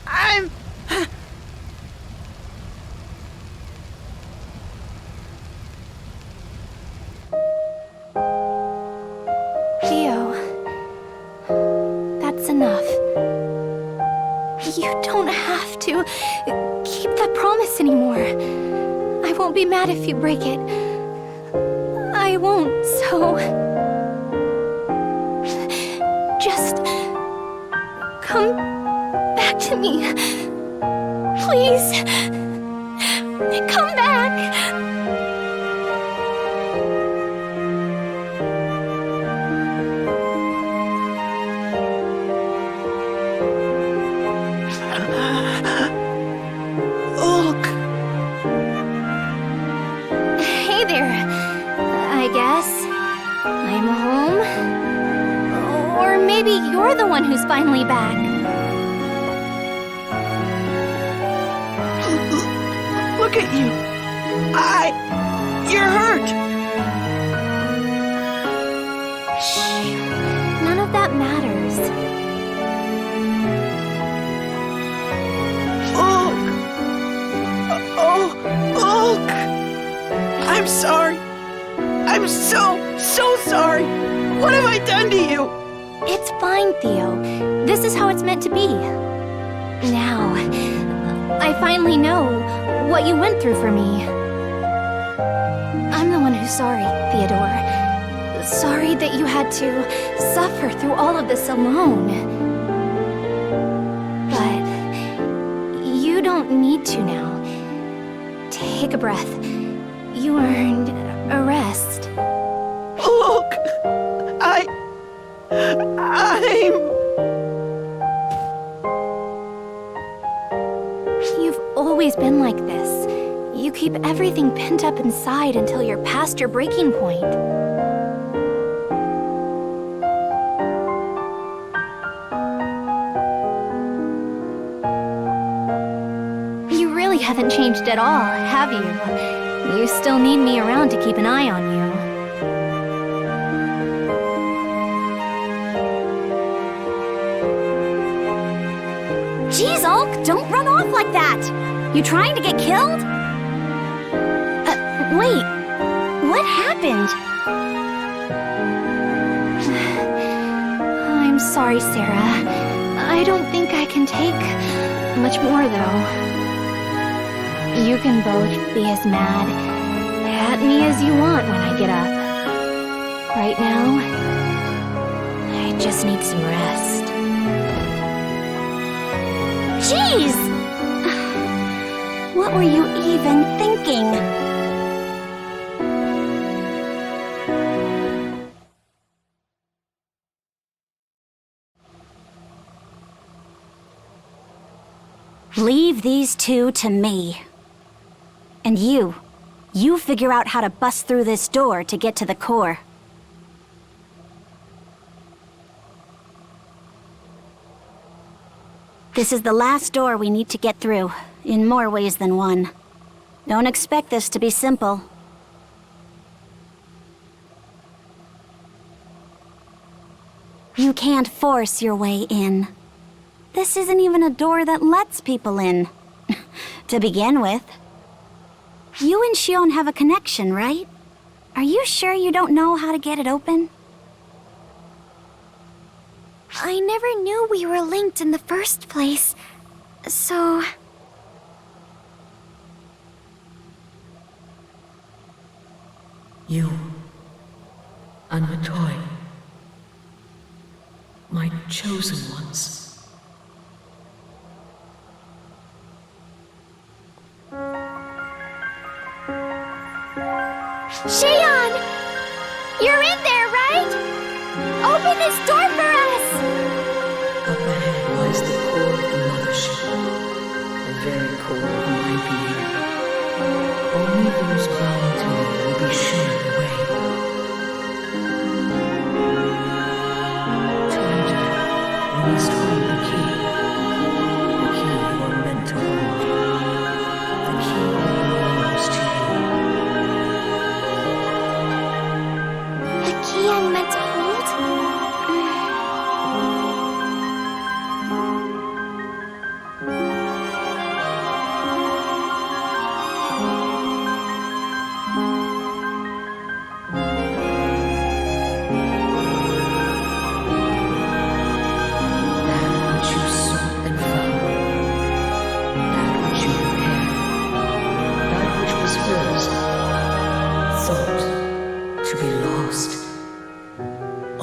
I'm... Theo, that's enough. You don't have to keep that promise anymore. I won't be mad if you break it. I won't, so... just... come back to me. Please. Come back. Look. Hey there. I guess I'm home. Or maybe you're the one who's finally back. Look at you. You're hurt. Shh. None of that matters. Look. I'm sorry. I'm so sorry. What have I done to you? It's fine, Theo. This is how it's meant to be. Now, I finally know what you went through for me. I'm the one who's sorry, Theodore. Sorry that you had to suffer through all of this alone. But you don't need to now. Take a breath. You earned a rest. Look, I'm... You've always been like this. You keep everything pent up inside until you're past your breaking point. You really haven't changed at all, have you? You still need me around to keep an eye on you. Jeez, Ulk, don't run off like that! You trying to get killed? Wait, what happened? I'm sorry, Sarah. I don't think I can take much more, though. You can both be as mad at me as you want when I get up. Right now, I just need some rest. Jeez! What were you even thinking? Leave these two to me. And you figure out how to bust through this door to get to the core. This is the last door we need to get through, in more ways than one. Don't expect this to be simple. You can't force your way in. This isn't even a door that lets people in, to begin with. You and Xion have a connection, right? Are you sure you don't know how to get it open? I never knew we were linked in the first place, so... You and Matoy, my chosen ones.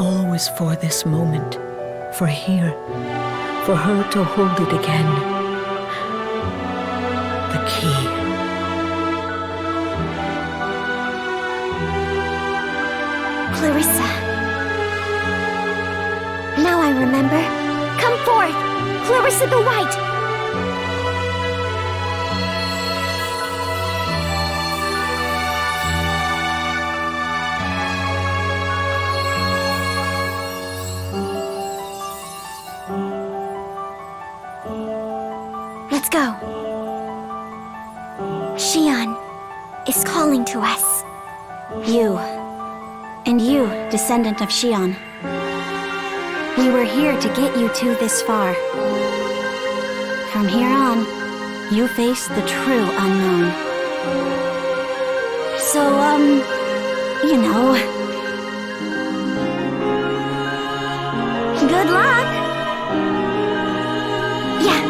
always for this moment, for here, for her to hold it again. The key. Clarissa. Now I remember. Come forth, Clarissa the White! Let's go. Xion is calling to us. You. And you, descendant of Xion. We were here to get you two this far. From here on, you face the true unknown. So, you know... good luck! Yeah.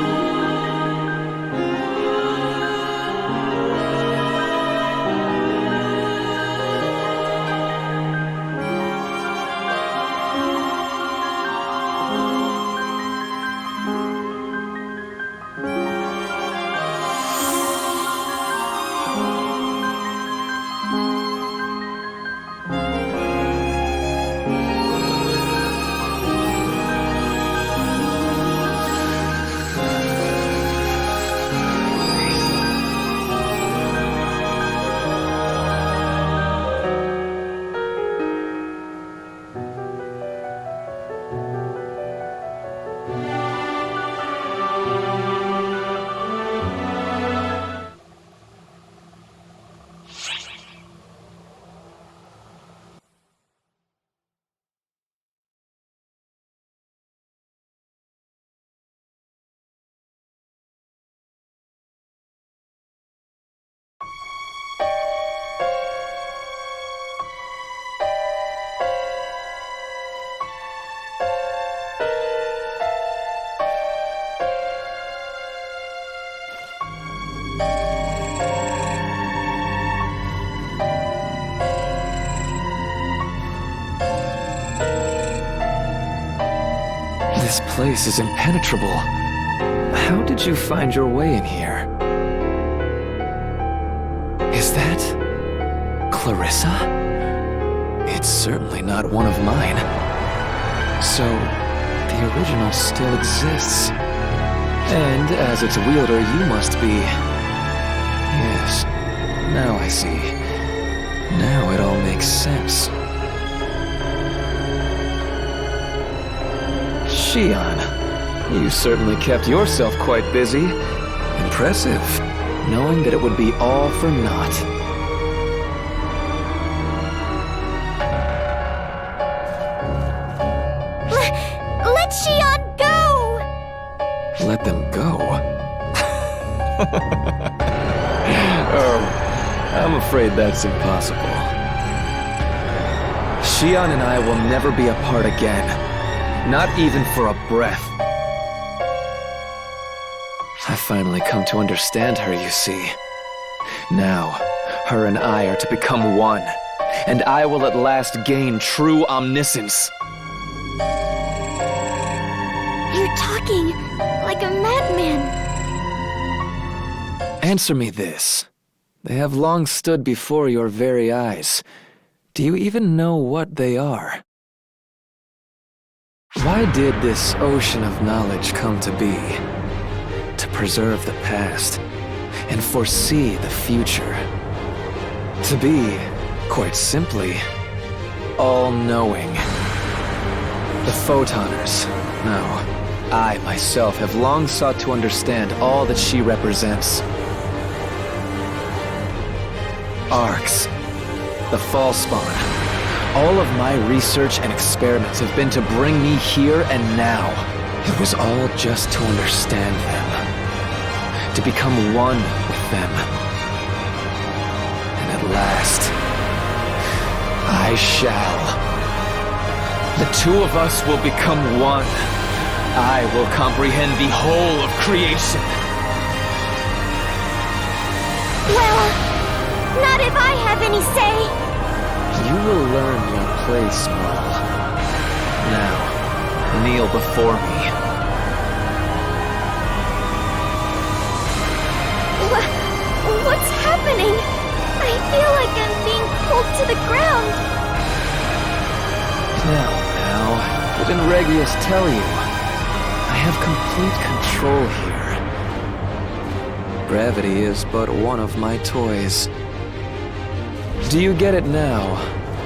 This place is impenetrable. How did you find your way in here? Is that... Clarissa? It's certainly not one of mine. So, the original still exists. And as its wielder, you must be... Yes, now I see. Now it all makes sense. Xion, you certainly kept yourself quite busy. Impressive, knowing that it would be all for naught. Let Xion go! Let them go? Oh, I'm afraid that's impossible. Xion and I will never be apart again. Not even for a breath. I finally come to understand her, you see. Now, her and I are to become one, and I will at last gain true omniscience. You're talking like a madman. Answer me this. They have long stood before your very eyes. Do you even know what they are? Why did this ocean of knowledge come to be? To preserve the past and foresee the future. To be, quite simply, all-knowing. The Photoners. No, I myself have long sought to understand all that she represents. Arcs. The Fallspawn. All of my research and experiments have been to bring me here and now. It was all just to understand them. To become one with them. And at last, I shall. The two of us will become one. I will comprehend the whole of creation. Well, not if I have any say. You will learn your place, Moll. kneel before me. What's happening? I feel like I'm being pulled to the ground. Now, didn't Regius tell you? I have complete control here. Gravity is but one of my toys. Do you get it now,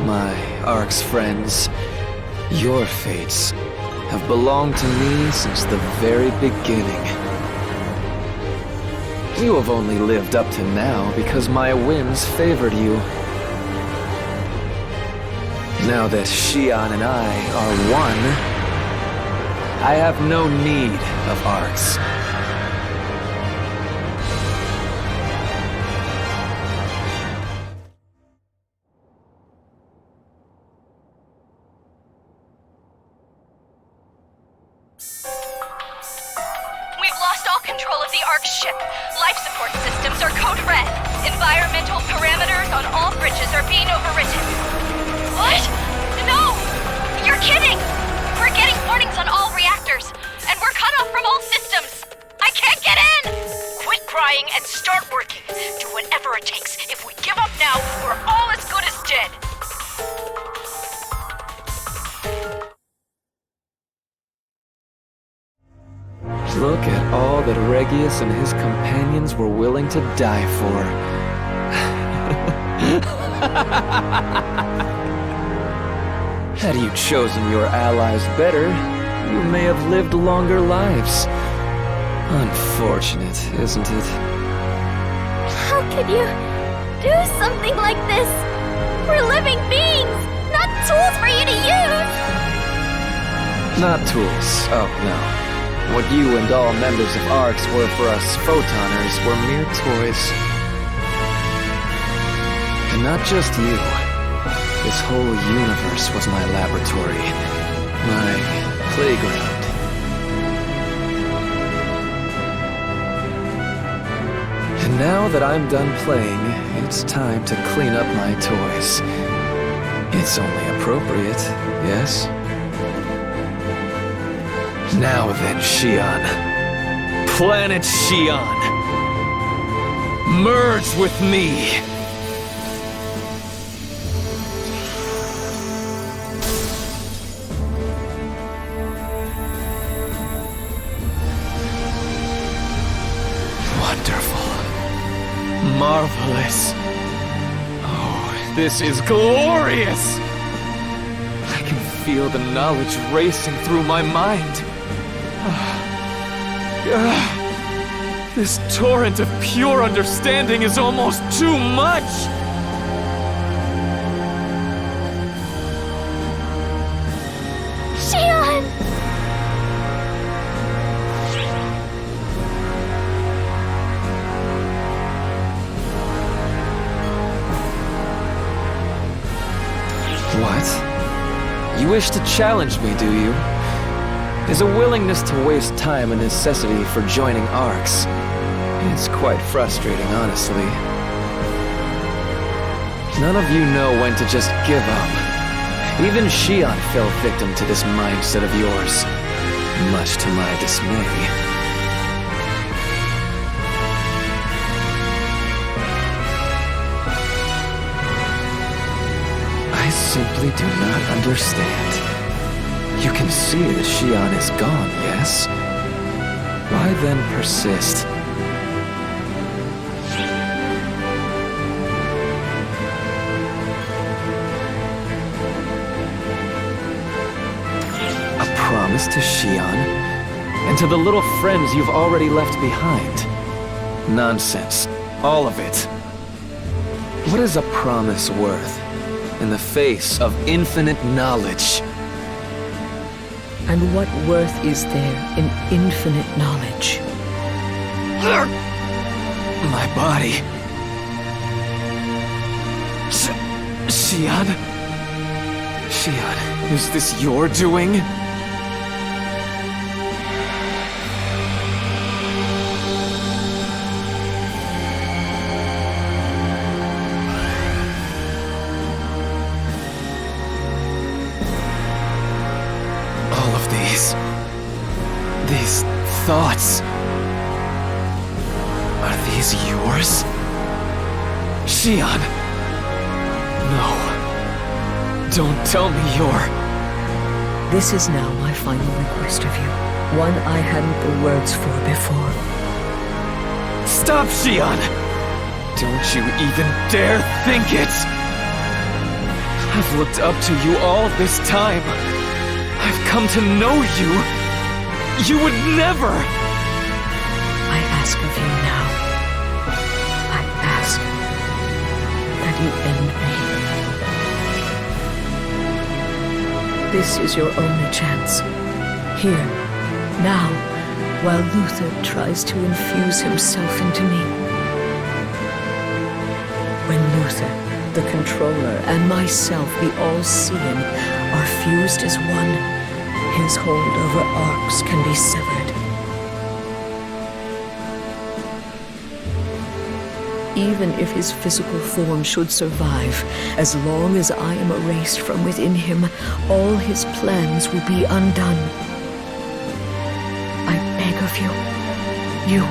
my Ark's friends? Your fates have belonged to me since the very beginning. You have only lived up to now because my whims favored you. Now that Xion and I are one, I have no need of Arks. We've lost all control of the Ark ship. Life support systems are code red. Environmental parameters on all bridges are being overwritten. What? No! You're kidding! We're getting warnings on all reactors, and we're cut off from all systems! I can't get in! Quit crying and start working. Do whatever it takes. If we give up now, we're all as good as dead. Look at all that Regius and his companions were willing to die for. Had you chosen your allies better, you may have lived longer lives. Unfortunate, isn't it? How could you do something like this? We're living beings, not tools for you to use! Not tools, oh no. What you and all members of Arks were for us Photoners were mere toys. And not just you. This whole universe was my laboratory. My playground. And now that I'm done playing, it's time to clean up my toys. It's only appropriate, yes? Now then, Xion. Planet Xion. Merge with me. Wonderful. Marvelous. Oh, this is glorious. I can feel the knowledge racing through my mind. This torrent of pure understanding is almost too much! Xion! What? You wish to challenge me, do you? Is a willingness to waste time a necessity for joining Arks? It's quite frustrating, honestly. None of you know when to just give up. Even Xion fell victim to this mindset of yours, much to my dismay. I simply do not understand. You can see that Xion is gone, yes? Why then persist? A promise to Xion? And to the little friends you've already left behind? Nonsense. All of it. What is a promise worth in the face of infinite knowledge? And what worth is there in infinite knowledge? My body. Xion? Xion, is this your doing? These thoughts... Are these yours? Xion! No. Don't tell me you're... This is now my final request of you. One I hadn't the words for before. Stop, Xion! Don't you even dare think it! I've looked up to you all this time. I've come to know you. You would never! I ask of you now. I ask that you end me. This is your only chance. Here, now, while Luther tries to infuse himself into me. When Luther, the controller, and myself, the all-seeing, are fused as one, his hold over Arcs can be severed. Even if his physical form should survive, as long as I am erased from within him, all his plans will be undone. I beg of you,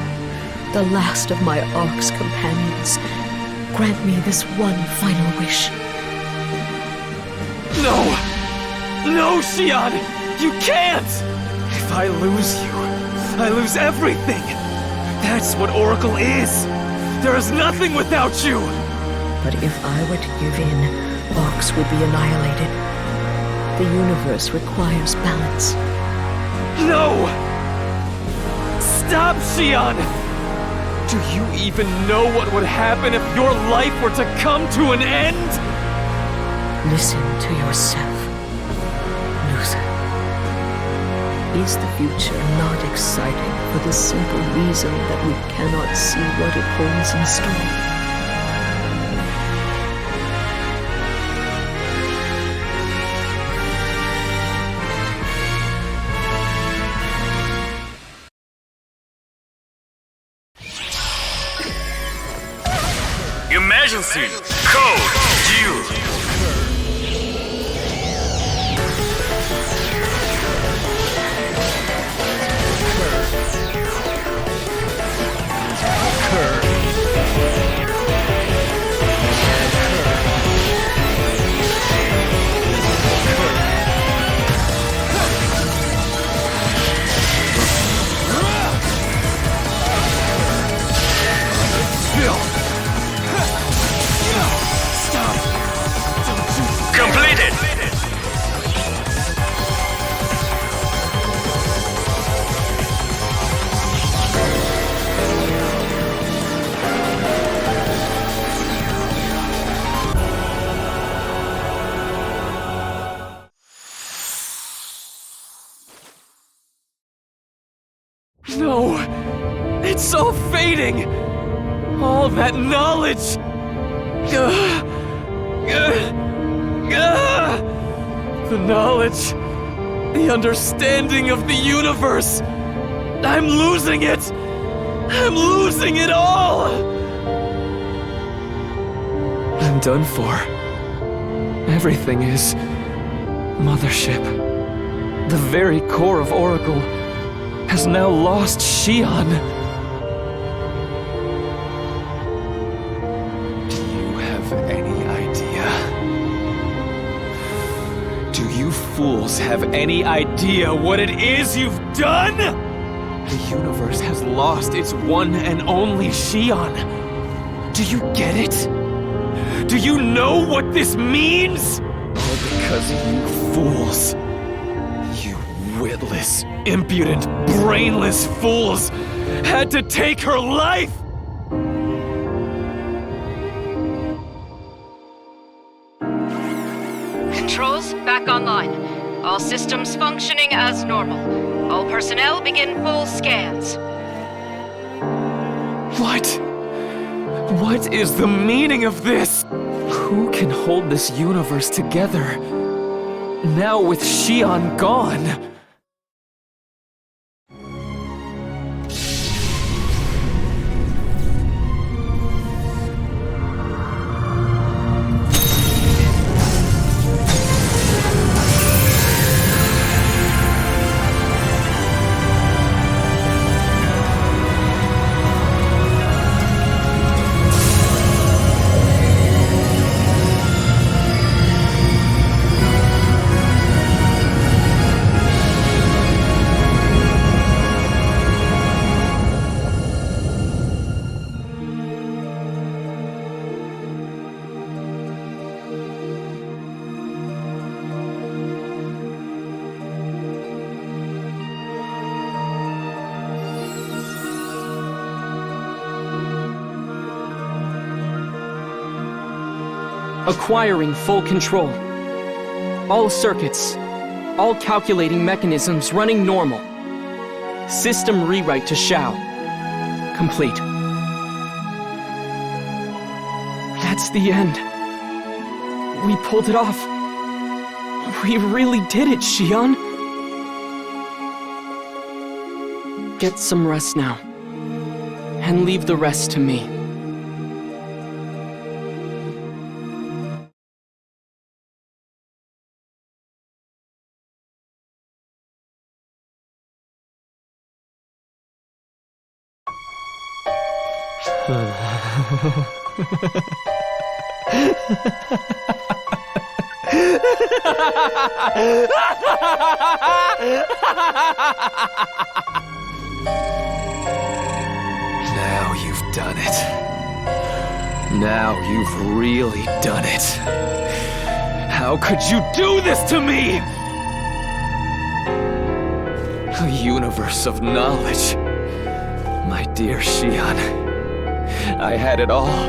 the last of my Ark's companions, grant me this one final wish. No! No, Xion! You can't! If I lose you, I lose everything! That's what Oracle is! There is nothing without you! But if I were to give in, Arcs would be annihilated. The universe requires balance. No! Stop, Xion! Do you even know what would happen if your life were to come to an end? Listen to yourself, Luther. Is the future not exciting for the simple reason that we cannot see what it holds in store? Emergency! Code! Due! Completed! No! It's all fading! All that knowledge! The knowledge, the understanding of the universe. I'm losing it! I'm losing it all! I'm done for. Everything is Mothership. The very core of Oracle has now lost Xion. Do you have any idea? Do you fools have any idea what it is you've done? The universe has lost its one and only Xion. Do you get it? Do you know what this means? All because you fools. You witless, impudent, brainless fools had to take her life! Controls back online. All systems functioning as normal. All personnel begin full scans. What? What is the meaning of this? Who can hold this universe together? Now with Xion gone. Acquiring full control. All circuits, all calculating mechanisms running normal. System rewrite to Xiao. Complete. That's the end. We pulled it off. We really did it, Xion. Get some rest now. And leave the rest to me. Now you've done it. Now you've really done it. How could you do this to me? A universe of knowledge. My dear Xion, I had it all,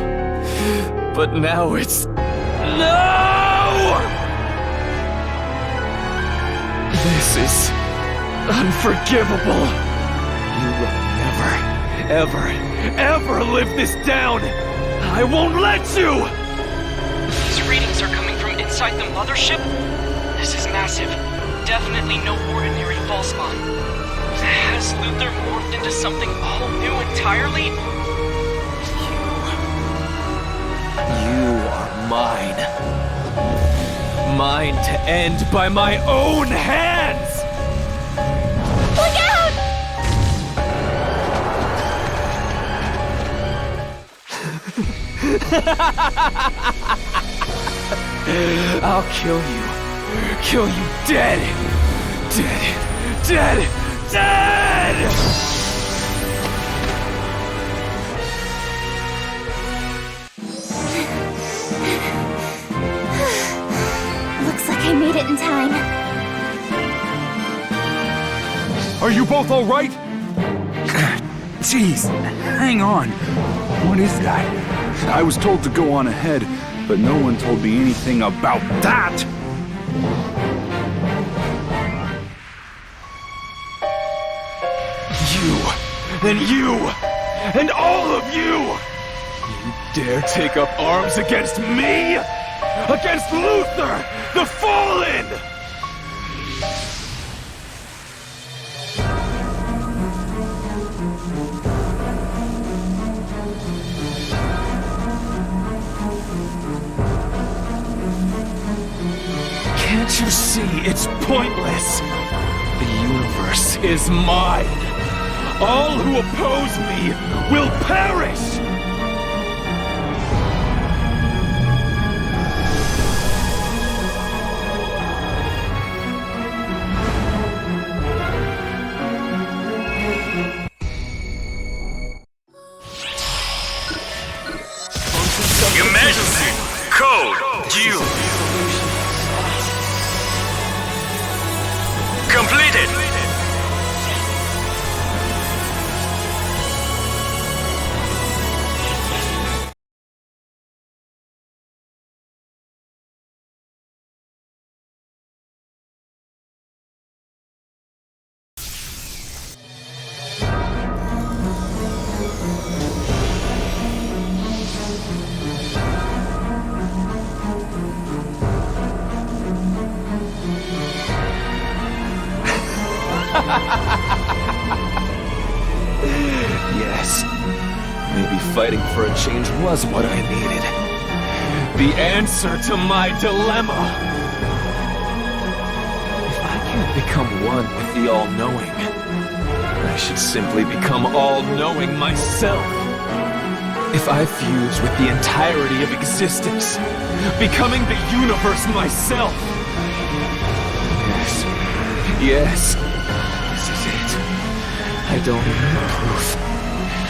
but now it's... No! This is unforgivable. You will never, ever, ever live this down. I won't let you! These readings are coming from inside the mothership? This is massive. Definitely no ordinary false spawn. Has Luther morphed into something all new entirely? You are mine. Mine to end by my own hands! Look out! I'll kill you. Kill you dead. Dead. Dead. Dead! Looks like I made it in time. Are you both all right? Jeez, hang on. What is that? I was told to go on ahead, but no one told me anything about that! You, and all of you! You dare take up arms against me? Against Luther, the Fallen! Can't you see it's pointless? The universe is mine. All who oppose me will perish! Emergency! Code due! Completed! Yes, maybe fighting for a change was what I needed. The answer to my dilemma. If I can't become one with the all-knowing, I should simply become all-knowing myself. If I fuse with the entirety of existence, becoming the universe myself. Yes, this is it. I don't need proof.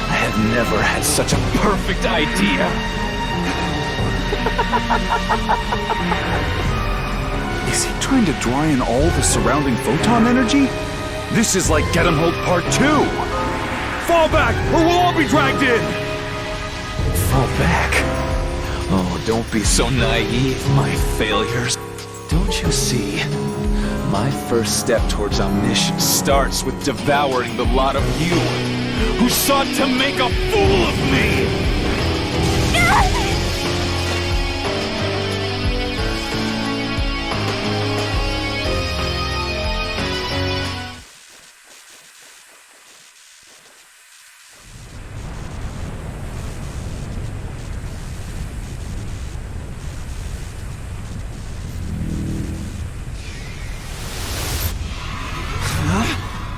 I have never had such a perfect idea. Is he trying to draw in all the surrounding photon energy? This is like Get 'em Hold Part 2! Fall back, or we'll all be dragged in! Fall back? Oh, Don't be so naive, my failures. Don't you see? My first step towards omniscience starts with devouring the lot of you, who sought to make a fool of me!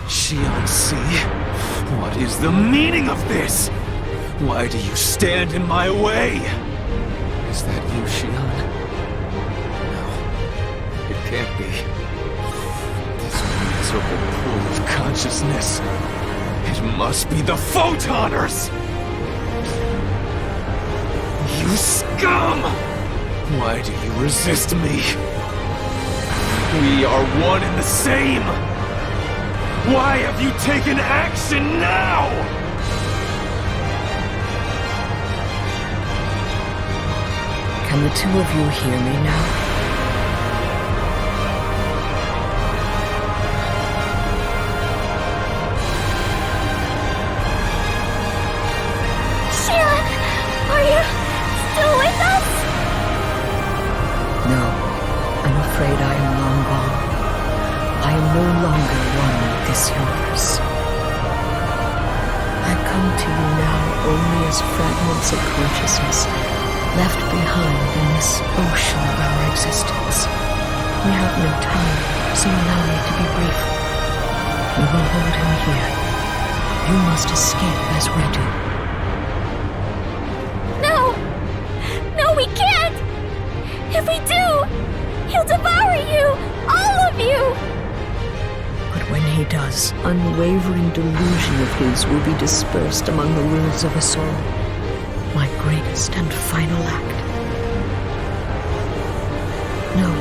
Xion, see? What is the meaning of this? Why do you stand in my way? Is that you, Xion? No, it can't be. This miserable pool of consciousness. It must be the Photoners! You scum! Why do you resist me? We are one and the same! Why have you taken action now? Can the two of you hear me now? Xion, are you still with us? No, I'm afraid I am long gone. I am no longer one with this universe. I come to you now only as fragments of consciousness left behind in this ocean of our existence. We have no time, so allow me to be brief. We will hold him here. You must escape as we do. No! No, we can't! If we do, he'll devour you! All of you! But when he does, unwavering delusion of his will be dispersed among the wills of us all. My greatest and final act. No,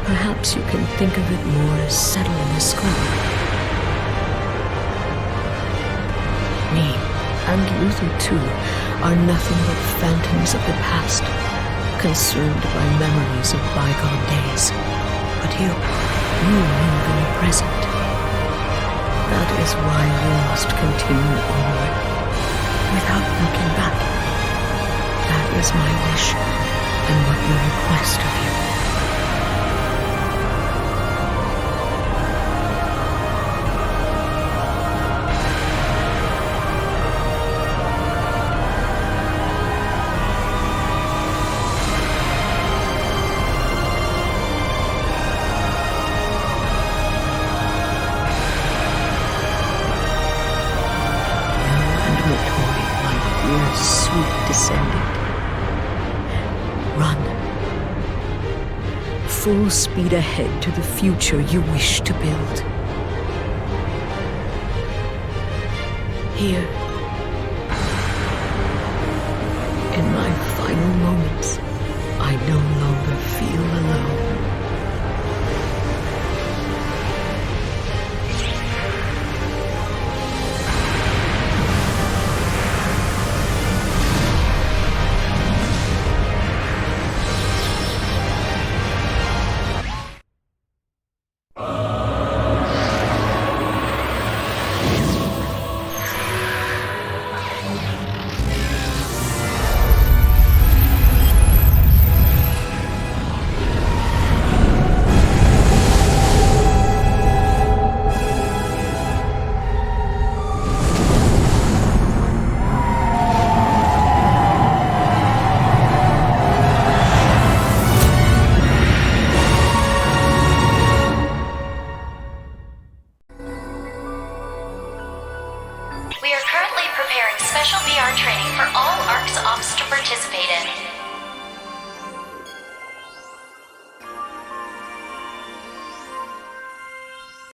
perhaps you can think of it more as settling a score. Me, and Luther too, are nothing but phantoms of the past, consumed by memories of bygone days. But you live in the present. That is why you must continue onward, without looking back. That is my wish, and what you request of you. Sweet descendant. Run. Full speed ahead to the future you wish to build. Here, in my final moments, I no longer feel alone. We are currently preparing special VR training for all ARC's ops to participate in.